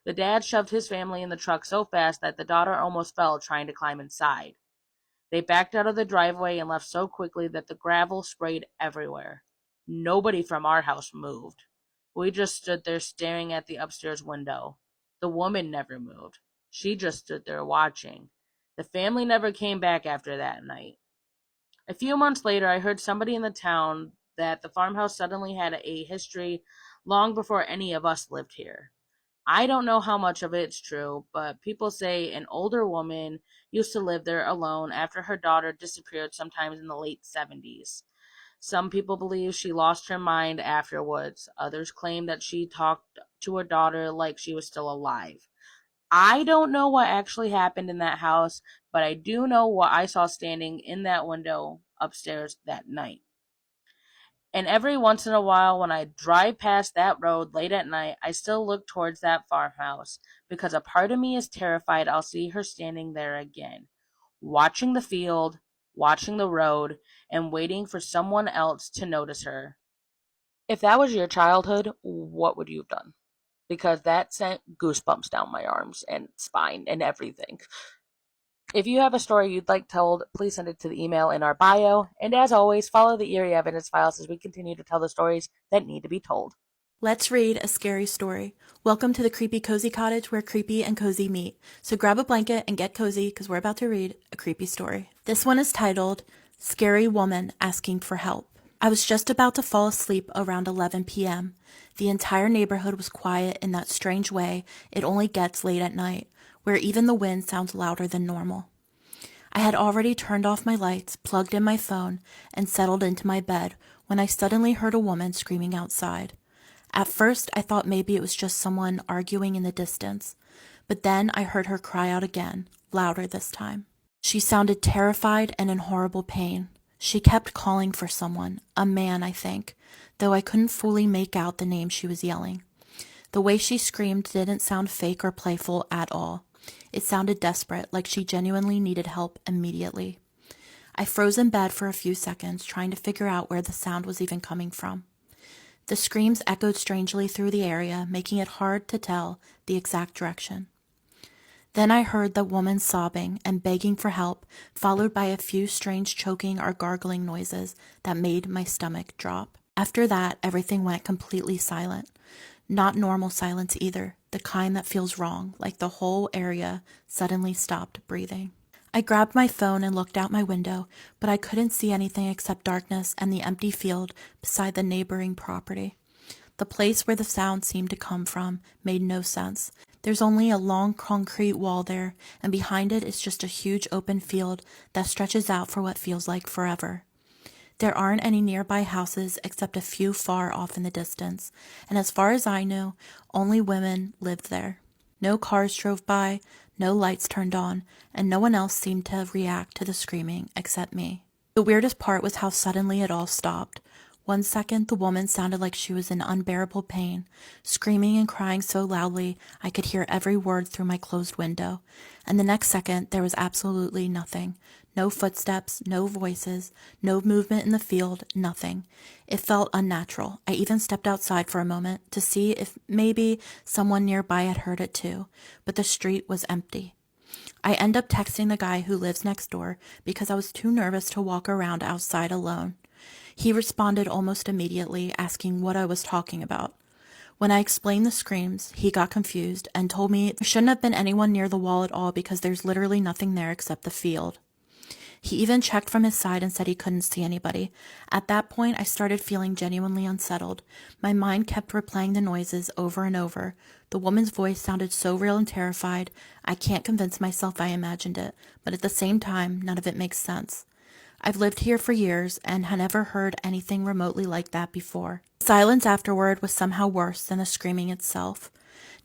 The dad shoved his family in the truck so fast that the daughter almost fell trying to climb inside. They backed out of the driveway and left so quickly that the gravel sprayed everywhere. Nobody from our house moved. We just stood there staring at the upstairs window. The woman never moved. She just stood there watching. The family never came back after that night. A few months later, I heard somebody in the town that the farmhouse suddenly had a history long before any of us lived here. I don't know how much of it's true, but people say an older woman used to live there alone after her daughter disappeared sometimes in the late 70s. Some people believe she lost her mind afterwards. Others claim that she talked to her daughter like she was still alive. I don't know what actually happened in that house, but I do know what I saw standing in that window upstairs that night. And every once in a while, when I drive past that road late at night, I still look towards that farmhouse because a part of me is terrified I'll see her standing there again, watching the field, watching the road, and waiting for someone else to notice her. If that was your childhood, what would you have done? Because that sent goosebumps down my arms and spine and everything. If you have a story you'd like told, please send it to the email in our bio. And as always, follow the Eerie Evidence Files as we continue to tell the stories that need to be told. Let's read a scary story. Welcome to the Creepy Cozy Cottage where creepy and cozy meet. So grab a blanket and get cozy because we're about to read a creepy story. This one is titled, Scary Woman Asking for Help. I was just about to fall asleep around 11 p.m. The entire neighborhood was quiet in that strange way it only gets late at night, where even the wind sounds louder than normal. I had already turned off my lights, plugged in my phone, and settled into my bed when I suddenly heard a woman screaming outside. At first, I thought maybe it was just someone arguing in the distance, but then I heard her cry out again, louder this time. She sounded terrified and in horrible pain. She kept calling for someone, a man, I think, though I couldn't fully make out the name she was yelling. The way she screamed didn't sound fake or playful at all. It sounded desperate, like she genuinely needed help immediately. I froze in bed for a few seconds, trying to figure out where the sound was even coming from. The screams echoed strangely through the area, making it hard to tell the exact direction. Then I heard the woman sobbing and begging for help, followed by a few strange choking or gargling noises that made my stomach drop. After that, everything went completely silent. Not normal silence either, the kind that feels wrong, like the whole area suddenly stopped breathing. I grabbed my phone and looked out my window, but I couldn't see anything except darkness and the empty field beside the neighboring property. The place where the sound seemed to come from made no sense. There's only a long concrete wall there, and behind it is just a huge open field that stretches out for what feels like forever. There aren't any nearby houses except a few far off in the distance, and as far as I knew, only women lived there. No cars drove by, no lights turned on, and no one else seemed to react to the screaming except me. The weirdest part was how suddenly it all stopped. 1 second, the woman sounded like she was in unbearable pain, screaming and crying so loudly I could hear every word through my closed window. And the next second, there was absolutely nothing. No footsteps, no voices, no movement in the field, nothing. It felt unnatural. I even stepped outside for a moment to see if maybe someone nearby had heard it too, but the street was empty. I end up texting the guy who lives next door because I was too nervous to walk around outside alone. He responded almost immediately, asking what I was talking about. When I explained the screams, he got confused and told me there shouldn't have been anyone near the wall at all because there's literally nothing there except the field. He even checked from his side and said he couldn't see anybody. At that point, I started feeling genuinely unsettled. My mind kept replaying the noises over and over. The woman's voice sounded so real and terrified, I can't convince myself I imagined it, but at the same time, none of it makes sense. I've lived here for years and had never heard anything remotely like that before. The silence afterward was somehow worse than the screaming itself.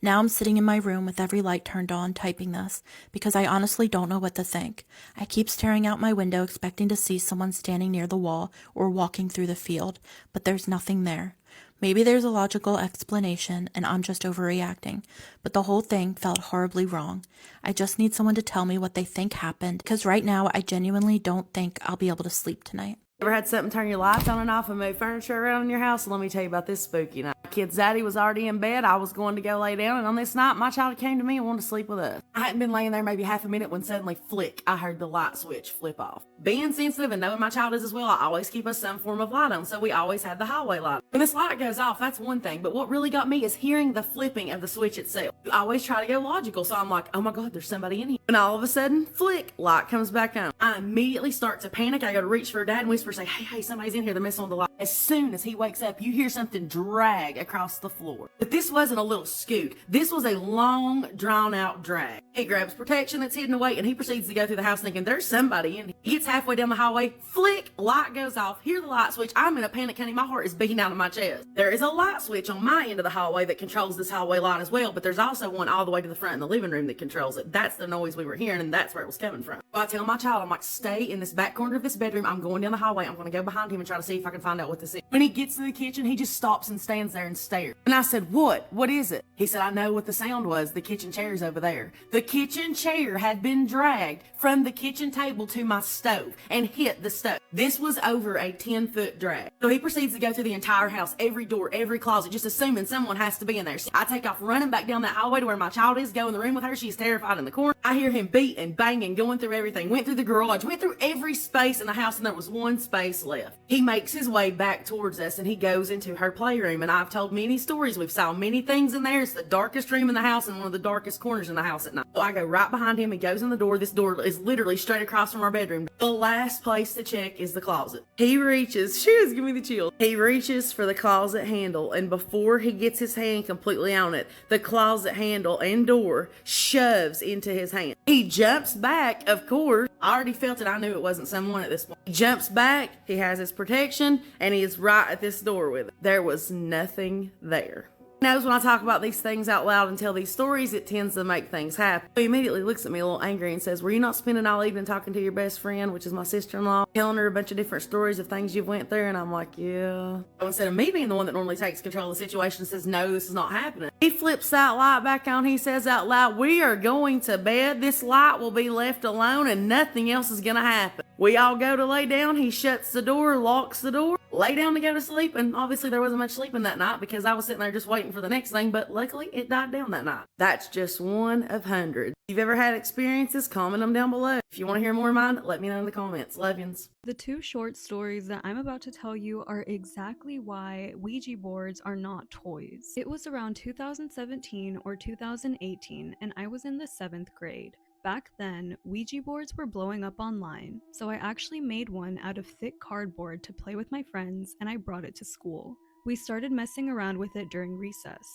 Now I'm sitting in my room with every light turned on typing this because I honestly don't know what to think. I keep staring out my window expecting to see someone standing near the wall or walking through the field, but there's nothing there. Maybe there's a logical explanation and I'm just overreacting, but the whole thing felt horribly wrong. I just need someone to tell me what they think happened because right now I genuinely don't think I'll be able to sleep tonight. Ever had something turn your lights on and off and move furniture around in your house? Let me tell you about this spooky night. kid's daddy was already in bed. I was going to go lay down, and on this night, my child came to me and wanted to sleep with us. I hadn't been laying there maybe half a minute when suddenly, flick, I heard the light switch flip off. Being sensitive and knowing my child is as well, I always keep us some form of light on, so we always had the hallway light. When this light goes off, that's one thing, but what really got me is hearing the flipping of the switch itself. I always try to go logical, so I'm like, oh my God, there's somebody in here. And all of a sudden, flick, light comes back on. I immediately start to panic. I go to reach for Dad and whisper, say, hey, somebody's in here. They're messing with the light. As soon as he wakes up, you hear something drag across the floor. But this wasn't a little scoot. This was a long, drawn-out drag. He grabs protection that's hidden away, and he proceeds to go through the house thinking, there's somebody in here. He gets halfway down the hallway, flick, light goes off, hear the light switch. I'm in a panic, honey. My heart is beating out of my chest. There is a light switch on my end of the hallway that controls this hallway light as well, but there's also one all the way to the front in the living room that controls it. That's the noise we were hearing, and that's where it was coming from. So I tell my child, I'm like, stay in this back corner of this bedroom. I'm going down the hallway. I'm going to go behind him and try to see if I can find out what this is. When he gets to the kitchen, he just stops and stands there and stares. And I said, what? What is it? He said, I know what the sound was. The kitchen chair's over there. The kitchen chair had been dragged from the kitchen table to my stove and hit the stove. This was over a 10-foot drag. So he proceeds to go through the entire house, every door, every closet, just assuming someone has to be in there. So I take off running back down that hallway to where my child is, go in the room with her. She's terrified in the corner. I hear him beat and bang and going through everything. Went through the garage, went through every space in the house, and there was one space left. He makes his way back towards us, and he goes into her playroom. And I've told many stories. We've saw many things in there. It's the darkest room in the house and one of the darkest corners in the house at night. So I go right behind him. He goes in the door. This door is literally straight across from our bedroom. The last place to check is the closet. He reaches, give me the chill. He reaches for the closet handle, and before he gets his hand completely on it, the closet handle and door shoves into his hand. He jumps back, of course. I already felt it. I knew it wasn't someone at this point. He jumps back. He has his protection, and he is right at this door with it. There was nothing there. He knows when I talk about these things out loud and tell these stories, it tends to make things happen. He immediately looks at me a little angry and says, were you not spending all evening talking to your best friend, which is my sister-in-law, telling her a bunch of different stories of things you've went through? And I'm like, yeah. So instead of me being the one that normally takes control of the situation, says, no, this is not happening. He flips that light back on. He says out loud, we are going to bed. This light will be left alone and nothing else is going to happen. We all go to lay down. He shuts the door, locks the door, lay down to go to sleep. And obviously there wasn't much sleeping that night because I was sitting there just waiting for the next thing. But luckily it died down that night. That's just one of hundreds. If you've ever had experiences, comment them down below. If you want to hear more of mine, let me know in the comments. Love yins. The two short stories that I'm about to tell you are exactly why Ouija boards are not toys. It was around 2017 or 2018 and I was in the 7th grade. Back then, Ouija boards were blowing up online, so I actually made one out of thick cardboard to play with my friends and I brought it to school. We started messing around with it during recess.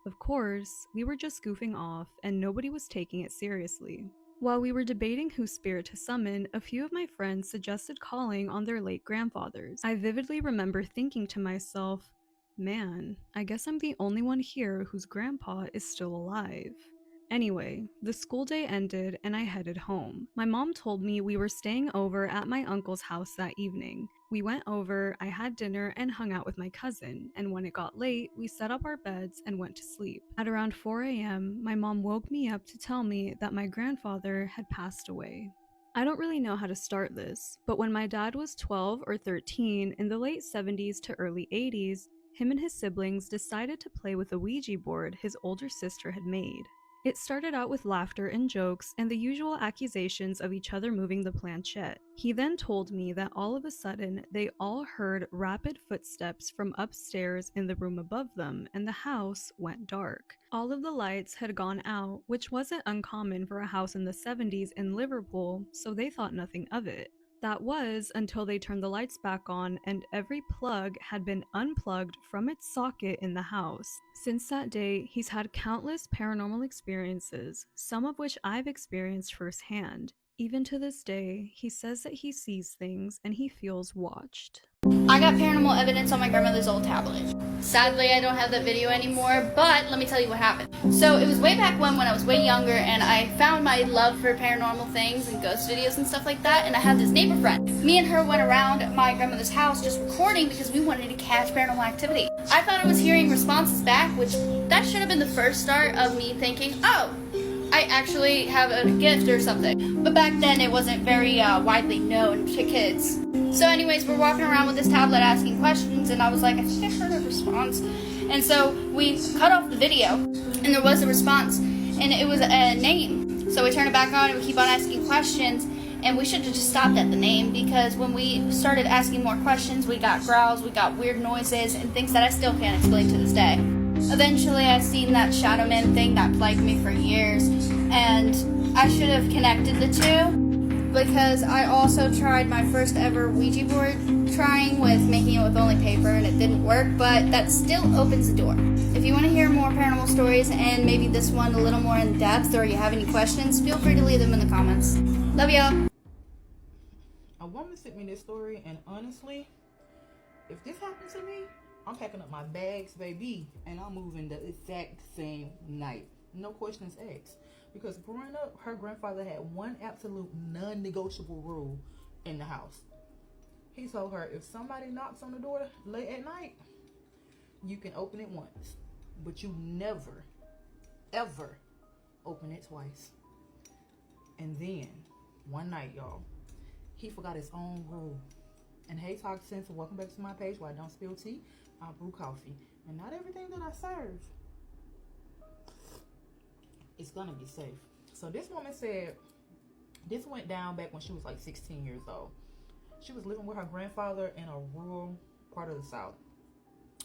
Of course, we were just goofing off and nobody was taking it seriously. While we were debating whose spirit to summon, a few of my friends suggested calling on their late grandfathers. I vividly remember thinking to myself, man, I guess I'm the only one here whose grandpa is still alive. Anyway, the school day ended and I headed home. My mom told me we were staying over at my uncle's house that evening. We went over, I had dinner, and hung out with my cousin, and when it got late, we set up our beds and went to sleep. At around 4 a.m., my mom woke me up to tell me that my grandfather had passed away. I don't really know how to start this, but when my dad was 12 or 13 in the late 70s to early 80s, him and his siblings decided to play with a Ouija board his older sister had made. It started out with laughter and jokes and the usual accusations of each other moving the planchette. He then told me that all of a sudden they all heard rapid footsteps from upstairs in the room above them and the house went dark. All of the lights had gone out, which wasn't uncommon for a house in the 70s in Liverpool, so they thought nothing of it. That was until they turned the lights back on and every plug had been unplugged from its socket in the house. Since that day, he's had countless paranormal experiences, some of which I've experienced firsthand. Even to this day, he says that he sees things and he feels watched. I got paranormal evidence on my grandmother's old tablet. Sadly, I don't have that video anymore, but let me tell you what happened. So it was way back when I was way younger and I found my love for paranormal things and ghost videos and stuff like that, and I had this neighbor friend. Me and her went around my grandmother's house just recording because we wanted to catch paranormal activity. I thought I was hearing responses back, which that should have been the first start of me thinking, oh, I actually have a gift or something. But back then it wasn't very widely known to kids. So anyways, we're walking around with this tablet asking questions and I was like, I think I heard a response. And so we cut off the video, and there was a response, and it was a name. So we turn it back on, and we keep on asking questions, and we should have just stopped at the name, because when we started asking more questions, we got growls, we got weird noises, and things that I still can't explain to this day. Eventually, I seen that Shadow Man thing that plagued me for years, and I should have connected the two, because I also tried my first ever Ouija board trying with making it with only paper, and it didn't work, but that still opens the door. If you want to hear more paranormal stories, and maybe this one a little more in depth, or you have any questions, feel free to leave them in the comments. Love y'all. A woman sent me this story, and honestly, if this happened to me, I'm packing up my bags, baby, and I'm moving the exact same night. No questions asked. Because growing up, her grandfather had one absolute non-negotiable rule in the house. He told her, if somebody knocks on the door late at night, you can open it once, but you never, ever open it twice. And then, one night, y'all, he forgot his own rule. And hey, Toxins, welcome back to my page where I don't spill tea, I brew coffee. And not everything that I serve is gonna be safe. So this woman said this went down back when she was like 16 years old. She was living with her grandfather in a rural part of the South.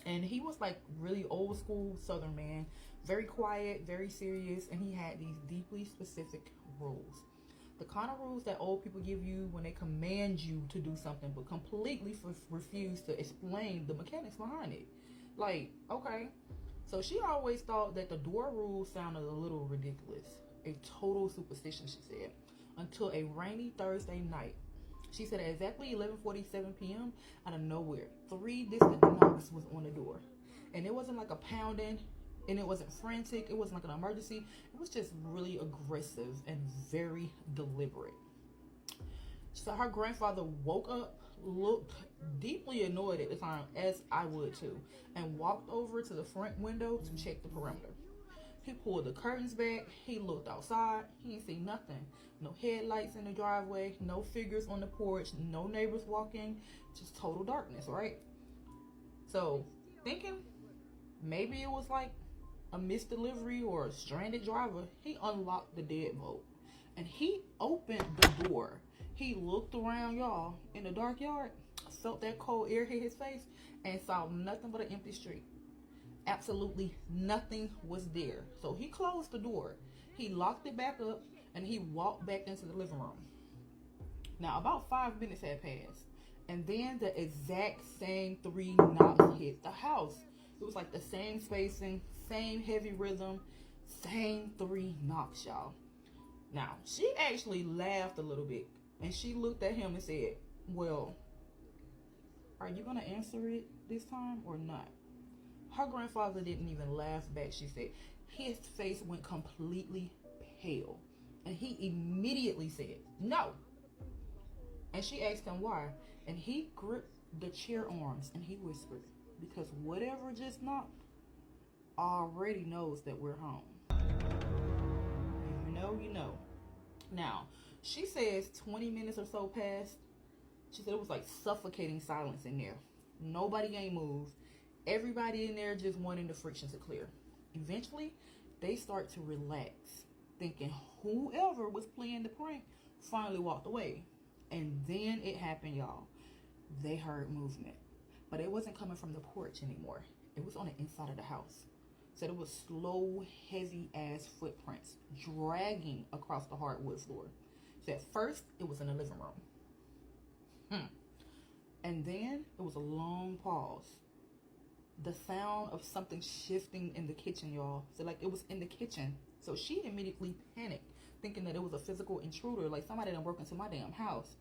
And he was like really old school Southern man, very quiet, very serious, and he had these deeply specific rules. The kind of rules that old people give you when they command you to do something but completely refuse to explain the mechanics behind it. Like, okay. So she always thought that the door rule sounded a little ridiculous. A total superstition, she said. Until a rainy Thursday night. She said at exactly 11:47 p.m. out of nowhere, 3 distant knocks was on the door. And it wasn't like a pounding, and it wasn't frantic, it wasn't like an emergency. It was just really aggressive and very deliberate. So her grandfather woke up, looked deeply annoyed at the time, as I would too, and walked over to the front window to check the perimeter. He pulled the curtains back, he looked outside, he didn't see nothing. No headlights in the driveway, no figures on the porch, no neighbors walking, just total darkness, right? So, thinking maybe it was like a missed delivery or a stranded driver, he unlocked the deadbolt and he opened the door. He looked around, y'all, in the dark yard, felt that cold air hit his face, and saw nothing but an empty street. Absolutely nothing was there. So he closed the door, he locked it back up, and he walked back into the living room. Now, about 5 minutes had passed, and then the exact same 3 knocks hit the house. It was like the same spacing, same heavy rhythm, same 3 knocks, y'all. Now, she actually laughed a little bit, and she looked at him and said, well, are you going to answer it this time or not? Her grandfather didn't even laugh back, she said. His face went completely pale, and he immediately said, no. And she asked him why, and he gripped the chair arms, and he whispered, because whatever just knocked already knows that we're home. You know, you know. Now, she says 20 minutes or so passed. She said it was like suffocating silence in there. Nobody ain't moved. Everybody in there just wanting the friction to clear. Eventually, they start to relax, thinking whoever was playing the prank finally walked away. And then it happened, y'all. They heard movement. But it wasn't coming from the porch anymore. It was on the inside of the house. So it was slow, heavy-ass footprints dragging across the hardwood floor. So at first, it was in the living room. And then it was a long pause. The sound of something shifting in the kitchen, y'all. So like it was in the kitchen. So she immediately panicked, thinking that it was a physical intruder, like somebody done broke into my damn house.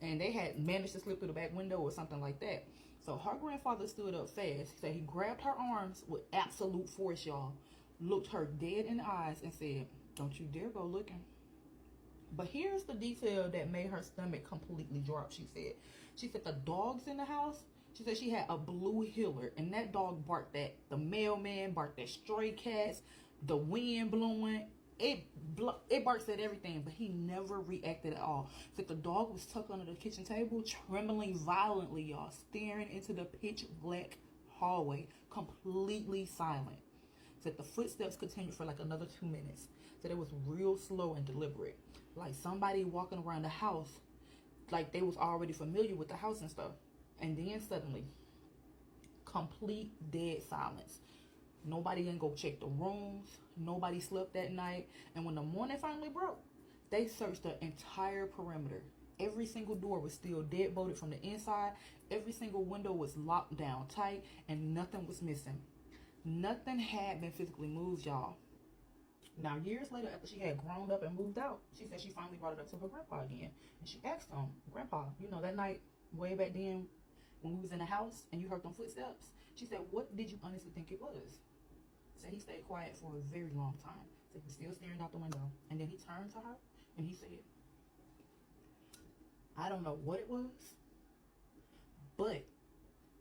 And they had managed to slip through the back window or something like that. So her grandfather stood up fast. So he grabbed her arms with absolute force, y'all. Looked her dead in the eyes and said, don't you dare go looking. But here's the detail that made her stomach completely drop, she said. She said the dogs in the house, she said she had a blue heeler, and that dog barked at the mailman, barked at stray cats, the wind blowing. It barks at everything, but he never reacted at all. So the dog was tucked under the kitchen table, trembling violently, y'all, staring into the pitch black hallway, completely silent. Said the footsteps continued for like another 2 minutes. Said it was real slow and deliberate, like somebody walking around the house, like they was already familiar with the house and stuff. And then suddenly, complete dead silence. Nobody didn't go check the rooms. Nobody slept that night. And when the morning finally broke, they searched the entire perimeter. Every single door was still deadbolted from the inside. Every single window was locked down tight, and nothing was missing. Nothing had been physically moved, y'all. Now, years later, after she had grown up and moved out, she said she finally brought it up to her grandpa again. And she asked him, Grandpa, you know, that night way back then when we was in the house and you heard them footsteps? She said, what did you honestly think it was? Said he stayed quiet for a very long time. Said he was still staring out the window. And then he turned to her and he said, I don't know what it was, but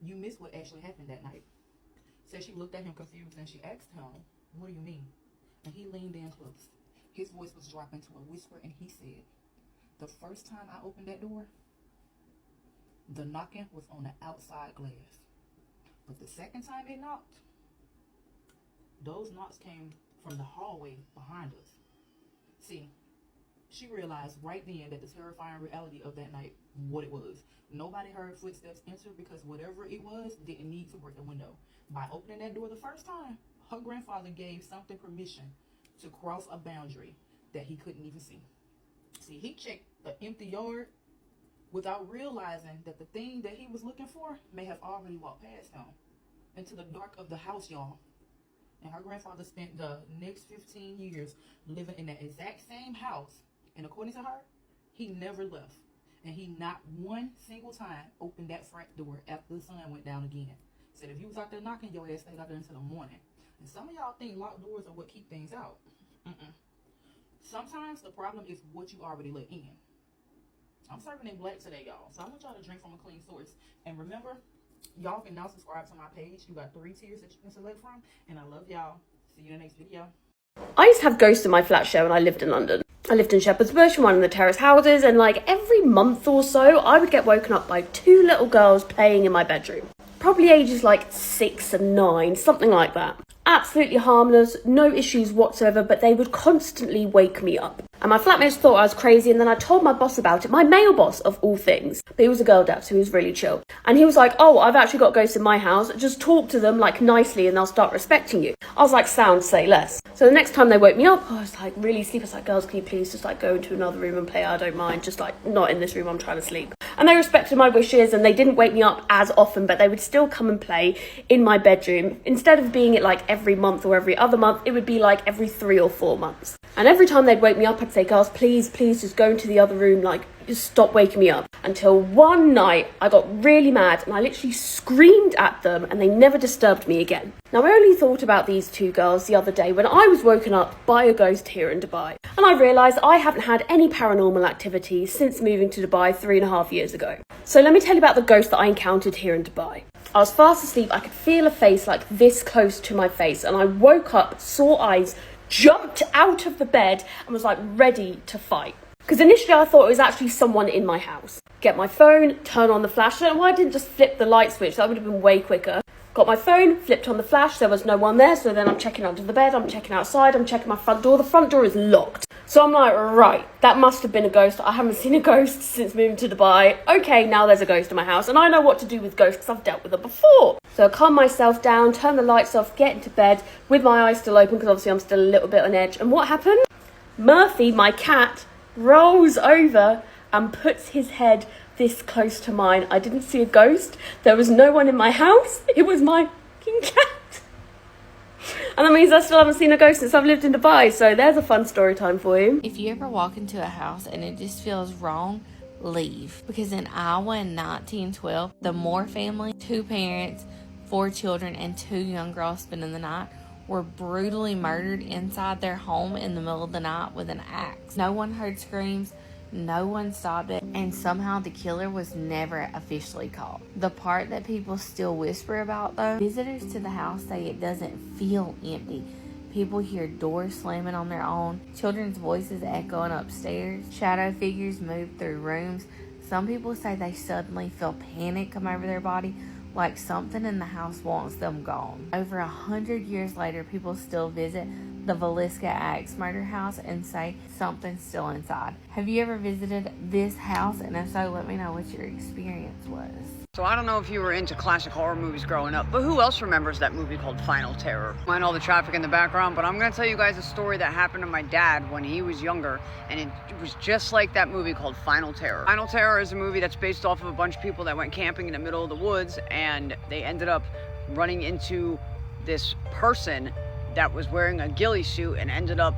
you missed what actually happened that night. Said she looked at him confused and she asked him, what do you mean? And he leaned in close. His voice was dropping to a whisper and he said, the first time I opened that door, the knocking was on the outside glass. But the second time it knocked, those knocks came from the hallway behind us. See, she realized right then that the terrifying reality of that night, what it was. Nobody heard footsteps enter because whatever it was didn't need to break the window. By opening that door the first time, her grandfather gave something permission to cross a boundary that he couldn't even see. See, he checked the empty yard without realizing that the thing that he was looking for may have already walked past him into the dark of the house, y'all. And her grandfather spent the next 15 years living in that exact same house. And according to her, he never left. And he not one single time opened that front door after the sun went down again. Said if you was out there knocking, your ass stayed out there until the morning. And some of y'all think locked doors are what keep things out. Sometimes the problem is what you already let in. I'm serving in black today, y'all. So I want y'all to drink from a clean source. And remember, y'all can now subscribe to my page. You got 3 tiers that you can select from. And I love y'all. See you in the next video. I used to have ghosts in my flat share when I lived in London. I lived in Shepherd's Bush, one of the terrace houses, and like every month or so, I would get woken up by 2 little girls playing in my bedroom. Probably ages like 6 and 9, something like that. Absolutely harmless, no issues whatsoever, but they would constantly wake me up. And my flatmates thought I was crazy, and then I told my boss about it, my male boss of all things. But he was a girl dad, so he was really chill. And he was like, oh, I've actually got ghosts in my house, just talk to them like nicely and they'll start respecting you. I was like, sound, say less. So the next time they woke me up, I was like really sleepy. I was like, girls, can you please just like go into another room and play? I don't mind, just like not in this room, I'm trying to sleep. And they respected my wishes and they didn't wake me up as often, but they would still come and play in my bedroom. Instead of being it like every month or every other month, it would be like every 3 or 4 months. And every time they'd wake me up, I'd say, girls, please just go into the other room, like just stop waking me up. Until one night I got really mad and I literally screamed at them and they never disturbed me again. Now I only thought about these 2 girls the other day when I was woken up by a ghost here in Dubai. And I realised I haven't had any paranormal activity since moving to Dubai 3.5 years ago. So let me tell you about the ghost that I encountered here in Dubai. I was fast asleep, I could feel a face like this close to my face, and I woke up, saw eyes, jumped out of the bed and was like ready to fight. Because initially I thought it was actually someone in my house. Get my phone, turn on the flash. I don't know why I didn't just flip the light switch, that would have been way quicker. Got my phone, flipped on the flash, there was no one there, so then I'm checking under the bed, I'm checking outside, I'm checking my front door. The front door is locked. So I'm like, right, that must have been a ghost. I haven't seen a ghost since moving to Dubai. Okay, now there's a ghost in my house, and I know what to do with ghosts because I've dealt with them before. So I calm myself down, turn the lights off, get into bed with my eyes still open because obviously I'm still a little bit on edge. And what happened? Murphy, my cat, rolls over and puts his head this close to mine. I didn't see a ghost. There was no one in my house. It was my fucking cat. And that means I still haven't seen a ghost since I've lived in Dubai. So there's a fun story time for you. If you ever walk into a house and it just feels wrong, leave. Because in Iowa in 1912, the Moore family, 2 parents, 4 children, and 2 young girls spending the night were brutally murdered inside their home in the middle of the night with an axe. No one heard screams. No one stopped it, and somehow the killer was never officially caught. The part that people still whisper about, though, visitors to the house say it doesn't feel empty. People hear doors slamming on their own, children's voices echoing upstairs, shadow figures move through rooms. Some people say they suddenly feel panic come over their body like something in the house wants them gone. Over 100 years later, people still visit the Villisca Axe murder house and say something's still inside. Have you ever visited this house? And if so, let me know what your experience was. So I don't know if you were into classic horror movies growing up, but who else remembers that movie called Final Terror? Mind all the traffic in the background, but I'm gonna tell you guys a story that happened to my dad when he was younger, and it was just like that movie called Final Terror. Final Terror is a movie that's based off of a bunch of people that went camping in the middle of the woods, and they ended up running into this person that was wearing a ghillie suit and ended up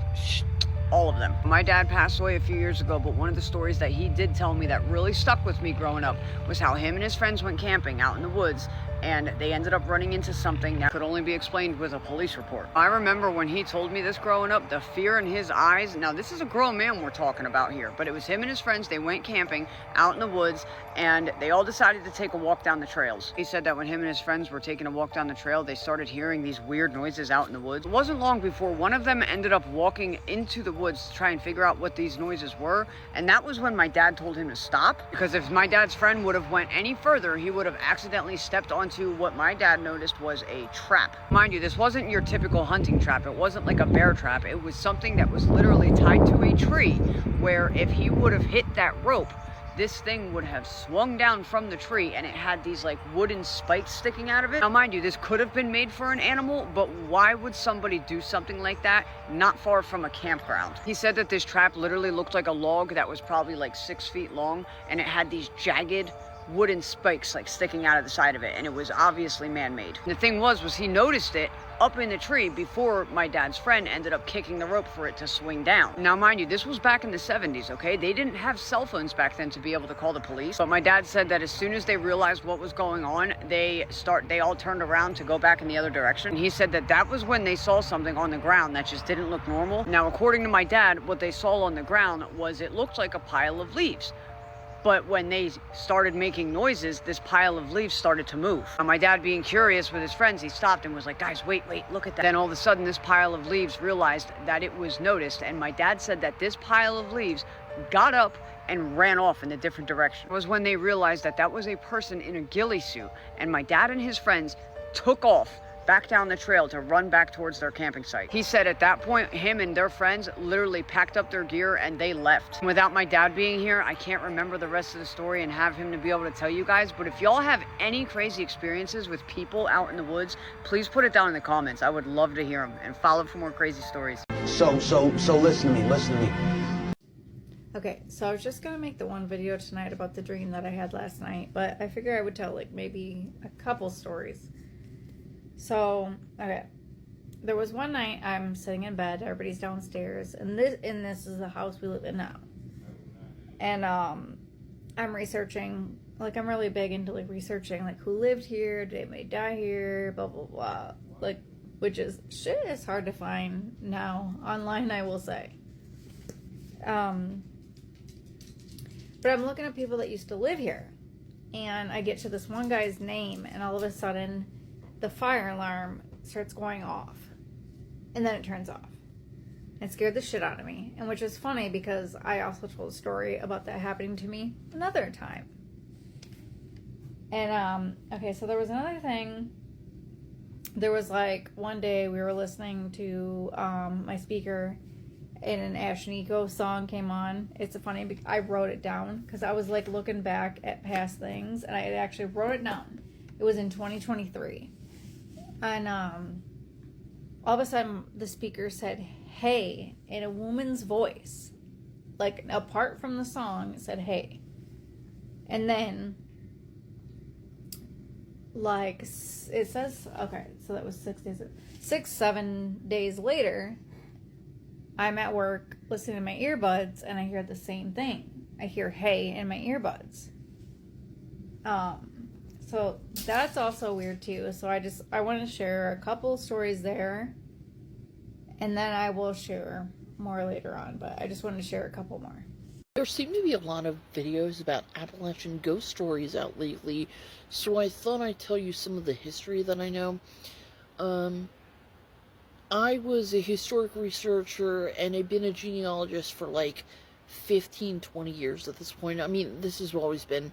all of them. My dad passed away a few years ago, but one of the stories that he did tell me that really stuck with me growing up was how him and his friends went camping out in the woods, and they ended up running into something that could only be explained with a police report. I remember when he told me this growing up, the fear in his eyes. Now this is a grown man we're talking about here, but it was him and his friends. They went camping out in the woods, and they all decided to take a walk down the trails. He said that when him and his friends were taking a walk down the trail, they started hearing these weird noises out in the woods. It wasn't long before one of them ended up walking into the woods to try and figure out what these noises were, and that was when my dad told him to stop, because if my dad's friend would have went any further, he would have accidentally stepped onto what my dad noticed was a trap. Mind you, this wasn't your typical hunting trap. It wasn't like a bear trap. It was something that was literally tied to a tree, where if he would have hit that rope, this thing would have swung down from the tree, and it had these like wooden spikes sticking out of it. Now mind you, this could have been made for an animal, but why would somebody do something like that not far from a campground? He said that this trap literally looked like a log that was probably like 6 feet long, and it had these jagged wooden spikes like sticking out of the side of it, and it was obviously man-made. The thing was he noticed it up in the tree before my dad's friend ended up kicking the rope for it to swing down. Now mind you, this was back in the 70s, okay? They didn't have cell phones back then to be able to call the police, but my dad said that as soon as they realized what was going on, they all turned around to go back in the other direction. And he said that that was when they saw something on the ground that just didn't look normal. Now according to my dad, what they saw on the ground was it looked like a pile of leaves. But when they started making noises, this pile of leaves started to move. My dad, being curious with his friends, he stopped and was like, guys, wait, look at that. Then all of a sudden, this pile of leaves realized that it was noticed. And my dad said that this pile of leaves got up and ran off in a different direction. It was when they realized that that was a person in a ghillie suit. And my dad and his friends took off back down the trail to run back towards their camping site. He said at that point, him and their friends literally packed up their gear and they left. Without my dad being here, I can't remember the rest of the story and have him to be able to tell you guys, but if y'all have any crazy experiences with people out in the woods, please put it down in the comments. I would love to hear them, and follow for more crazy stories. So listen to me. Okay, so I was just gonna make the one video tonight about the dream that I had last night, but I figured I would tell like maybe a couple stories. So, okay, there was one night I'm sitting in bed, everybody's downstairs, and this is the house we live in now. And I'm researching, like I'm really big into like researching like who lived here, did anybody die here, blah blah blah. Like, which is shit is hard to find now online, I will say. But I'm looking at people that used to live here, and I get to this one guy's name, and all of a sudden the fire alarm starts going off, and then it turns off. It scared the shit out of me, and which is funny because I also told a story about that happening to me another time. And okay, so there was another thing. There was like one day we were listening to my speaker, and an Ashniko song came on. It's funny, I wrote it down because I was like looking back at past things, and I actually wrote it down. It was in 2023. And all of a sudden the speaker said hey in a woman's voice, like apart from the song, it said hey. And then like it says, okay, so that was 7 days later, I'm at work listening to my earbuds, and I hear the same thing. I hear hey in my earbuds. So that's also weird too. So I want to share a couple stories there, and then I will share more later on, but I just wanted to share a couple more. There seem to be a lot of videos about Appalachian ghost stories out lately, so I thought I'd tell you some of the history that I know. I was a historic researcher, and I've been a genealogist for like 15, 20 years at this point. I mean, this has always been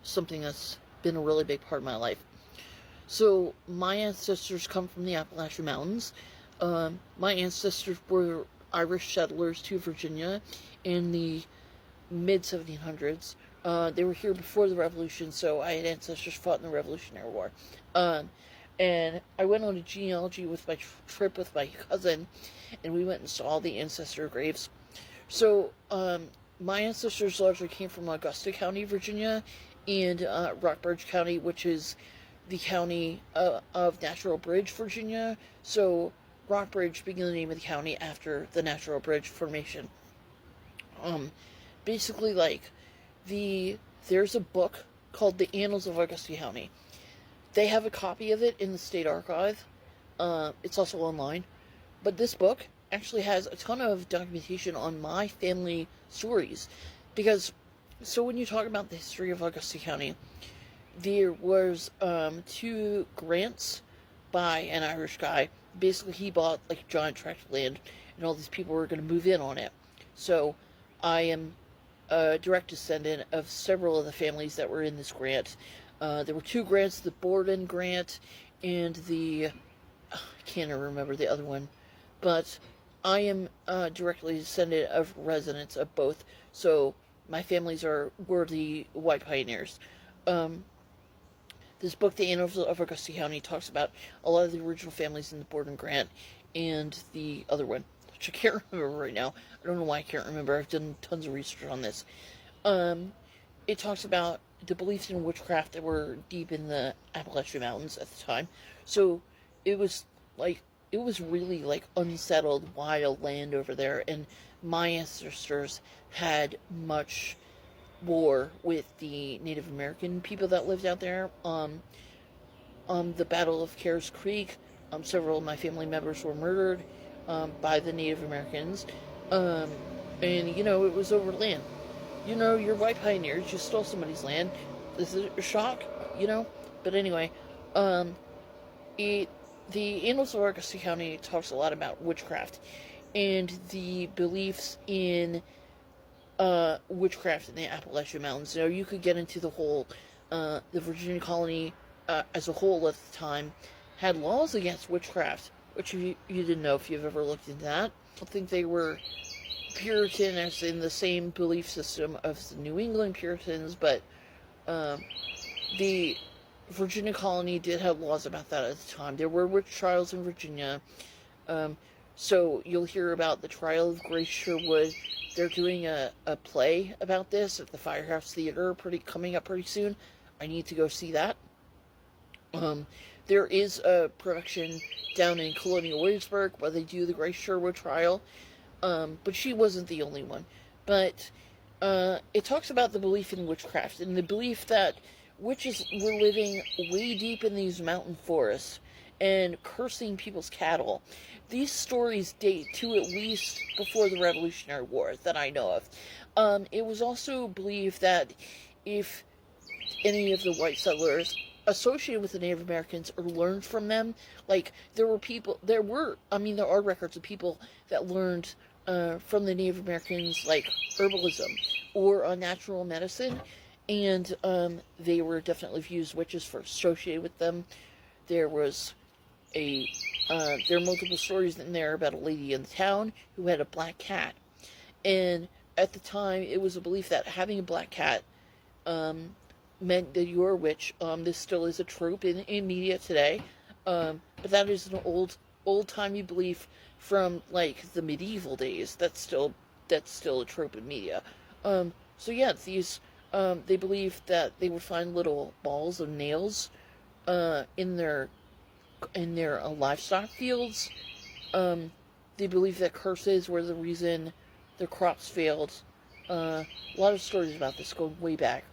something that's been a really big part of my life. So my ancestors come from the Appalachian Mountains. My ancestors were Irish settlers to Virginia in the mid 1700s. They were here before the Revolution, so I had ancestors fought in the Revolutionary War. And I went on a genealogy with my trip with my cousin, and we went and saw all the ancestor graves. So my ancestors largely came from Augusta County, Virginia, and Rockbridge County, which is the county of Natural Bridge, Virginia. So Rockbridge being the name of the county after the Natural Bridge formation. Basically, like, there's a book called The Annals of Augusta County. They have a copy of it in the state archive. It's also online. But this book actually has a ton of documentation on my family stories. Because, so when you talk about the history of Augusta County, there was 2 grants by an Irish guy. Basically, he bought like a giant tract of land, and all these people were going to move in on it. So I am a direct descendant of several of the families that were in this grant. There were 2 grants, the Borden grant and the, I can't remember the other one, but I am directly descendant of residents of both. So my families were the white pioneers. This book, The Annals of Augusta County, talks about a lot of the original families in the Borden grant and the other one, which I can't remember right now. I don't know why I can't remember. I've done tons of research on this. It talks about the beliefs in witchcraft that were deep in the Appalachian Mountains at the time. So it was really like unsettled, wild land over there, and my ancestors had much war with the Native American people that lived out there. The Battle of Carr's Creek, several of my family members were murdered by the Native Americans, and it was over land. You're white pioneers, you stole somebody's land. This is a shock, But anyway, the Annals of Augusta County talks a lot about witchcraft and the beliefs in witchcraft in the Appalachian Mountains. You could get into the whole, the Virginia colony as a whole at the time had laws against witchcraft, which you didn't know if you've ever looked into that. I don't think they were Puritan as in the same belief system of the New England Puritans, but the Virginia colony did have laws about that at the time. There were witch trials in Virginia. So you'll hear about the trial of Grace Sherwood. They're doing a play about this at the Firehouse Theater coming up pretty soon. I need to go see that. There is a production down in Colonial Williamsburg where they do the Grace Sherwood trial. But she wasn't the only one. But it talks about the belief in witchcraft and the belief that witches were living way deep in these mountain forests and cursing people's cattle. These stories date to at least before the Revolutionary War that I know of. It was also believed that if any of the white settlers associated with the Native Americans or learned from them, like there are records of people that learned from the Native Americans, like herbalism or natural medicine, and they were definitely viewed as witches for associated with them. There was there are multiple stories in there about a lady in the town who had a black cat, and at the time it was a belief that having a black cat meant that you were a witch. This still is a trope in media today, but that is an old-timey belief from like the medieval days. That's still a trope in media. So yeah, these they believe that they would find little balls of nails in their livestock fields. They believe that curses were the reason their crops failed. A lot of stories about this going way back.